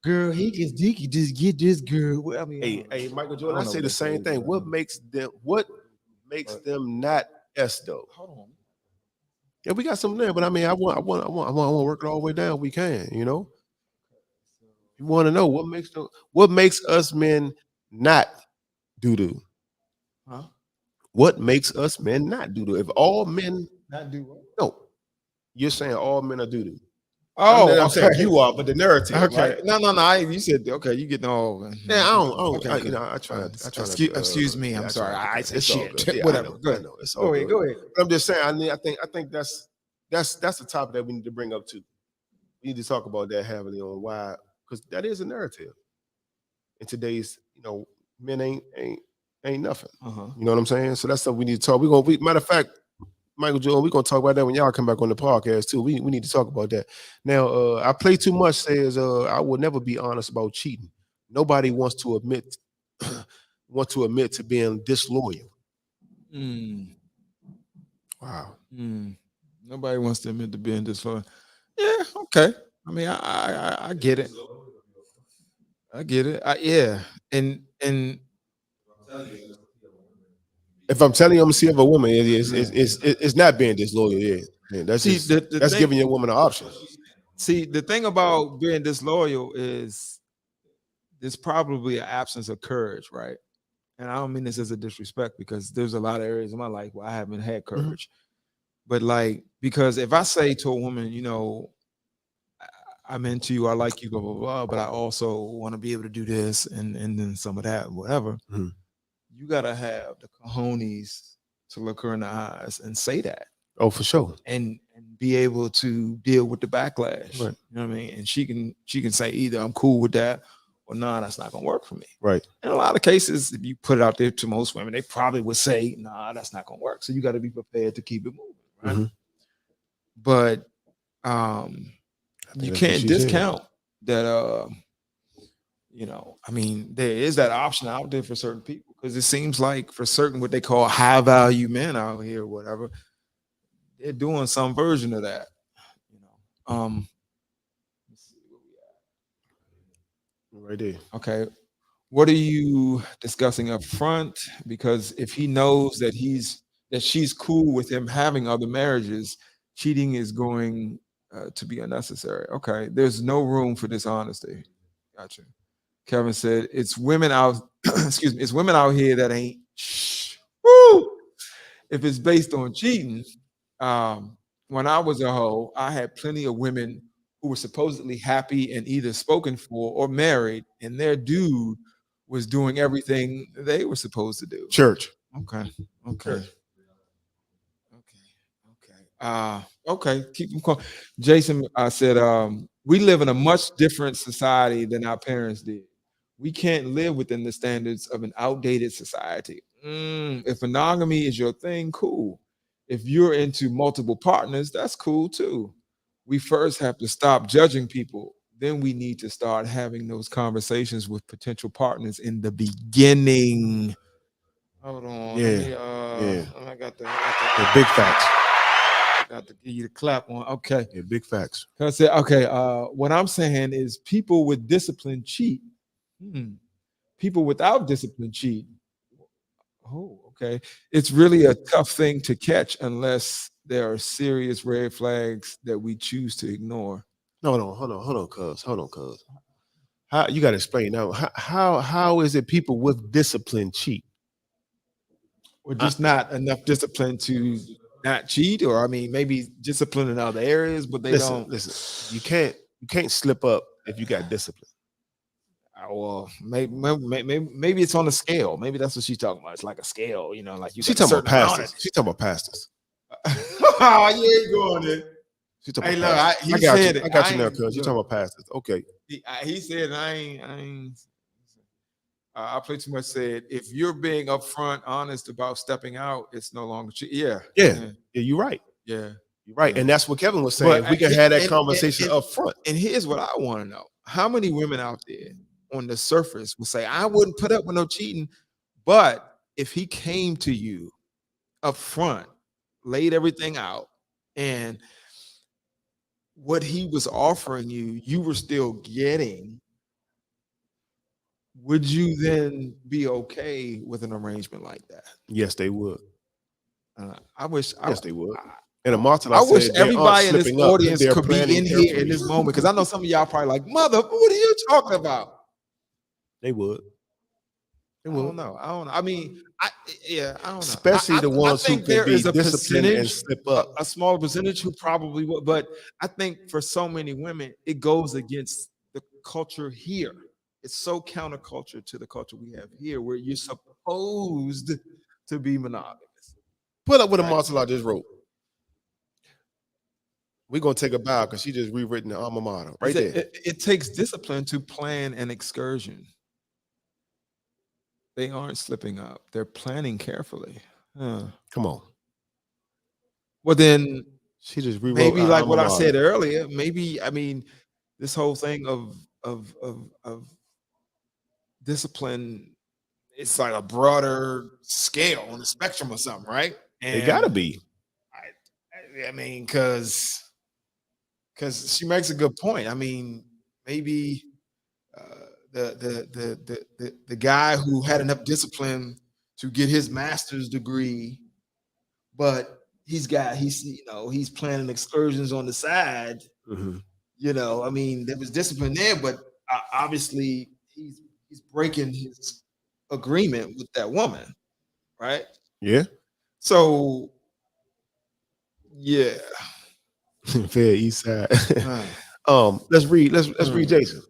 B: girl. He can just get this girl. Well, I mean,
A: hey, Michael Jordan, I say the same thing. What makes them not S though?
B: Hold on.
A: Yeah, we got something there, but I mean, I want to work it all the way down. We can, you know. You want to know what makes us men not do do?
B: Huh?
A: What makes us men not do do? If all men,
B: Not do what?
A: no, you're saying all men are do do.
B: Oh,
A: I'm saying
B: okay.
A: you are, but the narrative,
B: Okay.
A: right?
B: No. You said okay. You getting all.
A: Yeah, I don't,
B: Okay,
A: I,
B: good.
A: I try not. I try not.
B: Excuse me.
A: yeah,
B: I'm
A: I
B: sorry.
A: try not to
B: I
A: cuss.
B: said
A: It's all
B: shit.
A: good. Yeah,
B: Whatever.
A: I
B: Good.
A: know. It's all good.
B: Go ahead.
A: But I'm just saying. I think that's the topic that we need to bring up too. We need to talk about that heavily on why, because that is a narrative in today's, men ain't nothing.
B: Uh-huh.
A: You know what I'm saying? So that's something we need to talk. Matter of fact, Michael Jordan, we're gonna talk about that when y'all come back on the podcast too. We need to talk about that. Now, I play too much says I will never be honest about cheating. Nobody wants to admit to being disloyal.
B: Mm.
A: Wow.
B: Nobody wants to admit to being disloyal. Yeah. Okay. I mean, I get it. I get it. Yeah. And
A: If I'm telling you I'm a see of a woman, it's not being disloyal. Yeah. That's
B: see
A: just,
B: the
A: that's
B: thing,
A: giving your woman an option.
B: See, the thing about being disloyal is there's probably an absence of courage, right? And I don't mean this as a disrespect because there's a lot of areas in my life where I haven't had courage. But like, because if I say to a woman, I'm into you, I like you, blah, blah, blah, but I also want to be able to do this and then some of that, whatever, you got to have the cojones to look her in the eyes and say that.
A: Oh, for sure.
B: And be able to deal with the backlash.
A: Right.
B: You know what I mean? And she can say either I'm cool with that or nah, that's not gonna work for me.
A: Right.
B: In a lot of cases, if you put it out there to most women, they probably would say, nah, that's not gonna work. So you got to be prepared to keep it moving, right? But you can't discount that I mean, there is that option out there for certain people because it seems like for certain what they call high value men out here or whatever, they're doing some version of that. Let's see where we at.
A: Right there.
B: Okay. What are you discussing up front? Because if he knows that she's cool with him having other marriages, cheating is going to be unnecessary. Okay. There's no room for dishonesty. Gotcha. Kevin said it's women out, excuse me, it's women out here that ain't woo. If it's based on cheating, when I was a hoe, I had plenty of women who were supposedly happy and either spoken for or married, and their dude was doing everything they were supposed to do.
A: Church.
B: Okay. Okay. Keep them calm. Jason said, we live in a much different society than our parents did. We can't live within the standards of an outdated society. If monogamy is your thing, cool. If you're into multiple partners, that's cool too. We first have to stop judging people. Then we need to start having those conversations with potential partners in the beginning. Hold on. I got the
A: big facts.
B: I got to give you the clap on. Okay.
A: Yeah, big facts.
B: I said, okay. What I'm saying is people with discipline cheat. People without discipline cheat. Oh, okay. It's really a tough thing to catch unless there are serious red flags that we choose to ignore.
A: No, hold on, cuz. How you got to explain now? How is it people with discipline cheat?
B: Or just not enough discipline to not cheat, or I mean, maybe discipline in other areas, but they don't.
A: Listen. You can't slip up if you got discipline.
B: Well, maybe it's on a scale. Maybe that's what she's talking about. It's like a scale, like you.
A: She's talking about pastors. She's talking about pastors.
B: Oh, you ain't going there.
A: Hey, look, I got you now, cuz you're talking about pastors. Okay.
B: He said, I ain't. I play too much. Said, if you're being upfront, honest about stepping out, it's no longer. Yeah.
A: You're right.
B: Yeah,
A: you're right, and that's what Kevin was saying. We can have that conversation up front.
B: And here's what I want to know: how many women out there on the surface will say, "I wouldn't put up with no cheating," but if he came to you up front, laid everything out, and what he was offering you, you were still getting, would you then be okay with an arrangement like that?
A: Yes, they would.
B: I wish.
A: Yes, they would. And a martyr,
B: I wish
A: said they aren't
B: everybody in this
A: slipping up,
B: audience
A: they're
B: could be
A: planning
B: in here in
A: carefully.
B: this moment, because I know some of y'all probably like, mother, what are you talking about?
A: They would.
B: I don't know. I mean, I don't know.
A: Especially the ones who
B: think
A: can
B: there
A: be
B: is a
A: disciplined and
B: percentage,
A: slip up.
B: a smaller percentage who probably would, but I think for so many women, it goes against the culture here. It's so counterculture to the culture we have here, where you're supposed to be monogamous.
A: Put up with a martial I just wrote. We're gonna take a bow because she just rewritten the alma mater right there.
B: It takes discipline to plan an excursion. They aren't slipping up. They're planning carefully.
A: Come on.
B: Well, then
A: she just rewrote.
B: Maybe like what I said earlier. Maybe I mean this whole thing of discipline. It's like a broader scale on the spectrum or something, right?
A: And it gotta be.
B: I mean, because she makes a good point. I mean, maybe the guy who had enough discipline to get his master's degree, but he's planning excursions on the side.
A: Mm-hmm.
B: You know, I mean, there was discipline there, but obviously he's breaking his agreement with that woman, right?
A: Yeah.
B: So, yeah.
A: Fair East Side. Let's read Jason.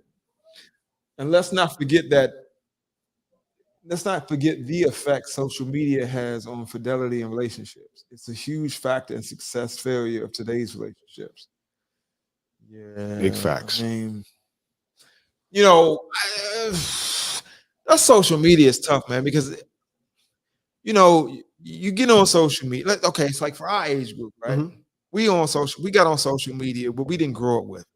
B: And let's not forget the effect social media has on fidelity in relationships. It's a huge factor in success failure of today's relationships. Yeah.
A: Big facts.
B: I mean, you know, that social media is tough, man, because you know, you get on social media. Okay, it's like for our age group, right?
A: Mm-hmm.
B: We got on social media, but we didn't grow up with it.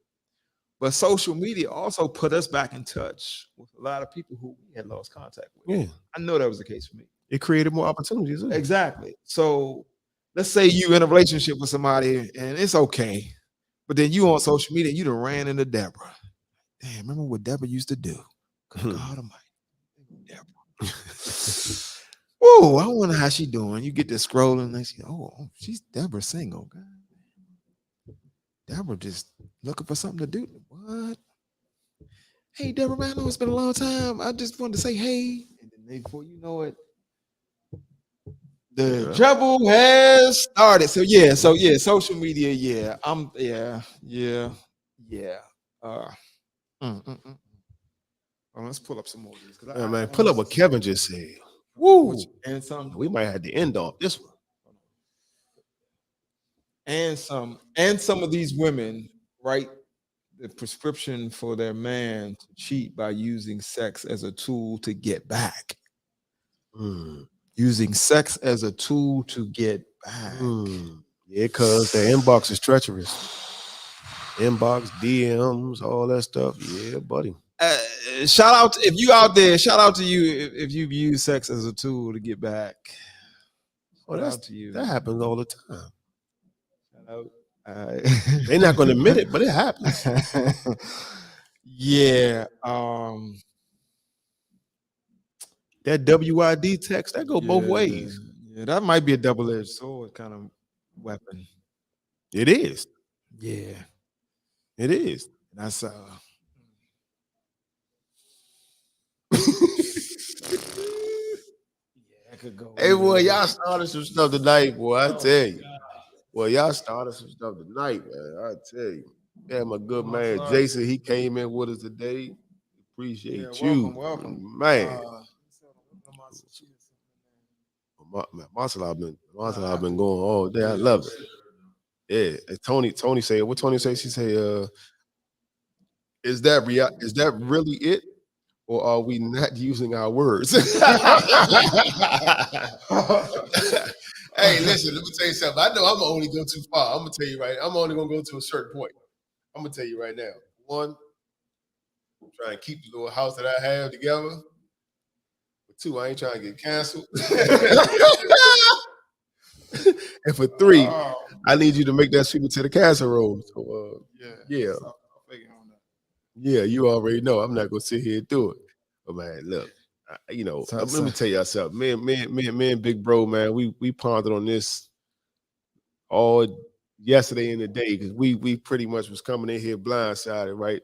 B: But social media also put us back in touch with a lot of people who we had lost contact with.
A: Yeah.
B: I know that was the case for me.
A: It created more opportunities.
B: Exactly. So let's say you're in a relationship with somebody and it's okay, but then you on social media, you done ran into Deborah. Damn, remember what Deborah used to do? Good God Almighty. Deborah. Oh, I wonder how she doing. You get to scrolling and see, oh, she's Deborah single. God. Deborah just looking for something to do. What? Hey, Deborah, man, I know it's been a long time. I just wanted to say hey. And then before you know it, the trouble has started. So yeah, social media, yeah. Well, let's pull up some more of these.
A: Man, pull up what Kevin just said.
B: Woo! And
A: we might have to end off this one.
B: And some of these women write the prescription for their man to cheat by using sex as a tool to get back. Using sex as a tool to get back.
A: Yeah, because the inbox is treacherous. Inbox, DMs, all that stuff. Yeah, buddy.
B: Shout out if you out there. Shout out to you if you've used sex as a tool to get back.
A: Well, that's to you. That happens all the time. They're not going to admit it, but it happens.
B: Yeah.
A: That WID text, that go both ways.
B: Yeah, that might be a double-edged sword kind of weapon.
A: It is.
B: Yeah.
A: It is.
B: That's
A: Hey, boy, y'all started some stuff tonight, boy. I tell you. Well, y'all started some stuff tonight, man. I tell you. Yeah, my good man Jason, he came in with us today. Appreciate you.
B: Welcome.
A: Man. Marcel, I've been going all day. I love it. Yeah. Tony said, what Tony say? She say, is that really it? Or are we not using our words? Hey, listen, let me tell you something. I know I'm only going too far. I'm going to tell you right. I'm only going to go to a certain point. I'm going to tell you right now. One, I'm trying to keep the little house that I have together. But two, I ain't trying to get canceled. And for three, I need you to make that sweet potato casserole. So, yeah. Yeah, you already know. I'm not going to sit here and do it. But, man, look. Let me tell y'all something. Me and Big Bro, man, we pondered on this all yesterday and the day because we pretty much was coming in here blindsided, right?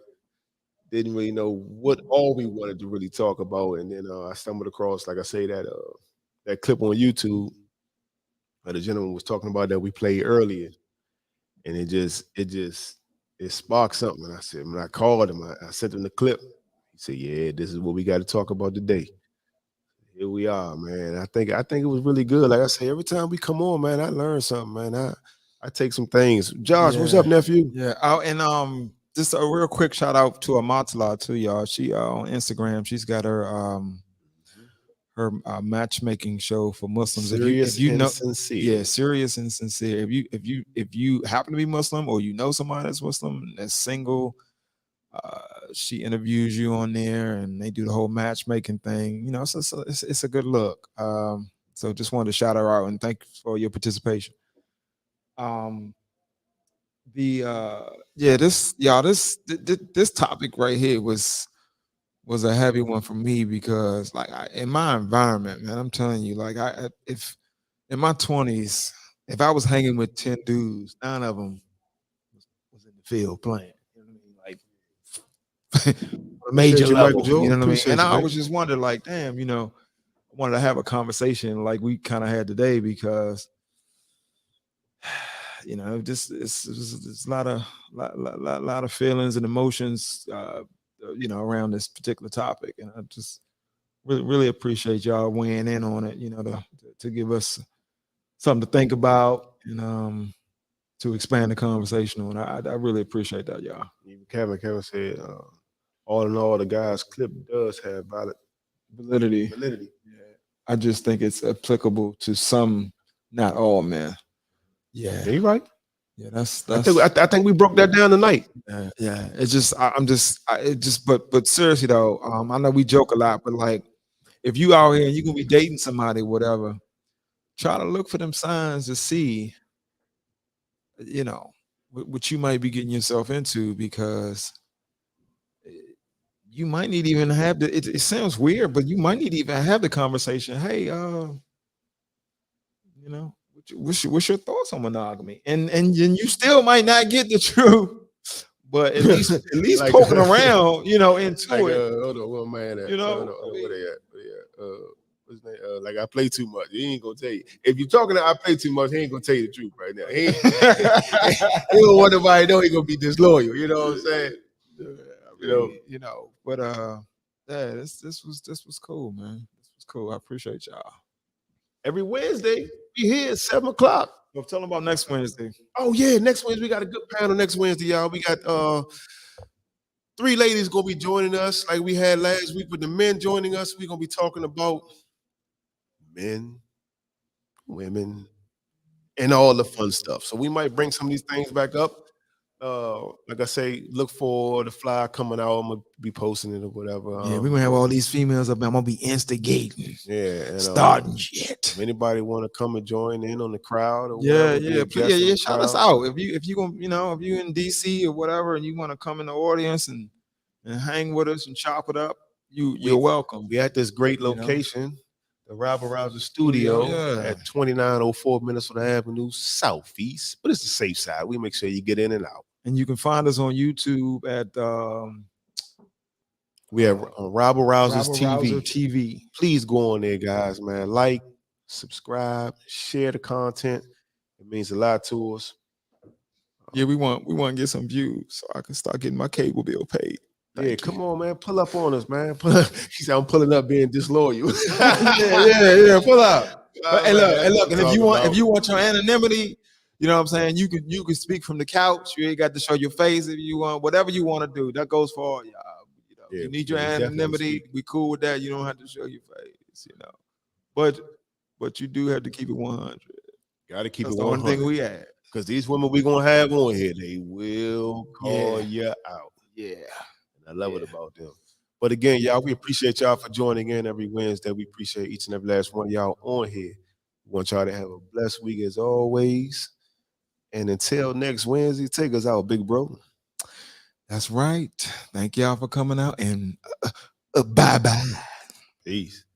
A: Didn't really know what all we wanted to really talk about, and then I stumbled across, like I say, that clip on YouTube where the gentleman was talking about that we played earlier, and it sparked something. And I said, when I called him, I sent him the clip. He said, "Yeah, this is what we got to talk about today." Here we are, man. I think it was really good. Like I say, every time we come on, man, I learn something, man. I take some things. Josh, what's up, nephew?
B: Yeah. Oh, and just a real quick shout out to Amatala too, y'all. She on Instagram, she's got her matchmaking show for Muslims.
A: Serious
B: if you
A: and
B: know,
A: sincere.
B: yeah, serious and sincere. If you happen to be Muslim or you know somebody that's Muslim that's single, she interviews you on there and they do the whole matchmaking thing. You know, it's a good look. So just wanted to shout her out and thank you for your participation. This topic right here was a heavy one for me because like in my environment, man, I'm telling you, like if in my 20s, if I was hanging with 10 dudes, 9 of them was in the field playing. You know what I mean? Like a major
A: you,
B: level.
A: Michael Jordan.
B: You know what I mean?
A: Appreciate
B: And
A: you,
B: I
A: man.
B: always just wondered, like, damn, you know, I wanted to have a conversation like we kind of had today because you know, just it's a lot of feelings and emotions, you know, around this particular topic, and I just really appreciate y'all weighing in on it. You know, to give us something to think about and to expand the conversation on. I really appreciate that, y'all.
A: Even Kevin said, all in all, the guy's clip does have
B: Validity.
A: validity.
B: I just think it's applicable to some, not all, man. Yeah.
A: Yeah, you right.
B: Yeah, that's.
A: I think we broke that down tonight.
B: Yeah. It's just but seriously though, I know we joke a lot, but like, if you out here and you gonna be dating somebody, whatever, try to look for them signs to see, you know, what you might be getting yourself into because you might need to even have the. It sounds weird, but you might need to even have the conversation. Hey, you know. What's your thoughts on monogamy? And you still might not get the truth, but at least
A: Like,
B: poking around, you know, into
A: like,
B: it.
A: hold on, what man at?
B: You know,
A: where they at? What's his name? Like, I play too much. He ain't gonna tell you. If you're talking to I play too much, he ain't gonna tell you the truth right now. He don't want nobody to know he gonna be disloyal. You know what I'm saying?
B: You know, but yeah, this was cool, man. This was cool. I appreciate y'all.
A: Every Wednesday, we here at 7 o'clock.
B: Well, tell them about next Wednesday.
A: Oh yeah, next Wednesday we got a good panel. Next Wednesday, y'all, we got 3 ladies gonna be joining us like we had last week with the men joining us. We're gonna be talking about men, women, and all the fun stuff. So we might bring some of these things back up. Like I say, look for the flyer coming out. I'm gonna be posting it or whatever.
B: Yeah, we're gonna have all these females up. I'm gonna be instigating.
A: Yeah, and,
B: starting shit.
A: If anybody want to come and join in on the crowd, or
B: Yeah,
A: whatever, be a guest on the
B: shout us
A: crowd.
B: out. If you gonna, you know, if you in DC or whatever, and you want to come in the audience and hang with us and chop it up, you're welcome.
A: We at this great location, the Rabble Rouser Studio at 2904 Minnesota Avenue Southeast, but it's the safe side. We make sure you get in and out.
B: And you can find us on YouTube at
A: we have Rabble Rousers
B: Rouser
A: TV.
B: TV.
A: Please go on there, guys, man. Like, subscribe, share the content. It means a lot to us.
B: Yeah, we want to get some views so I can start getting my cable bill paid.
A: Come on, man. Pull up on us, man. He said I'm pulling up being disloyal.
B: yeah, pull up. And look, and if you
A: Talk
B: want your anonymity, you know what I'm saying? You can speak from the couch. You ain't got to show your face if you want, whatever you want to do. That goes for all y'all. You know, you need your anonymity. We cool with that. You don't have to show your face, you know. But you do have to keep it 100.
A: Gotta keep
B: That's
A: it
B: the
A: 100.
B: one thing we add.
A: Because these women we gonna have on here, they will call you out.
B: Yeah.
A: And I love it about them. But again, y'all, we appreciate y'all for joining in every Wednesday. We appreciate each and every last one of y'all on here. We want y'all to have a blessed week as always. And until next Wednesday, take us out, big bro.
B: That's right. Thank y'all for coming out and bye-bye.
A: Peace.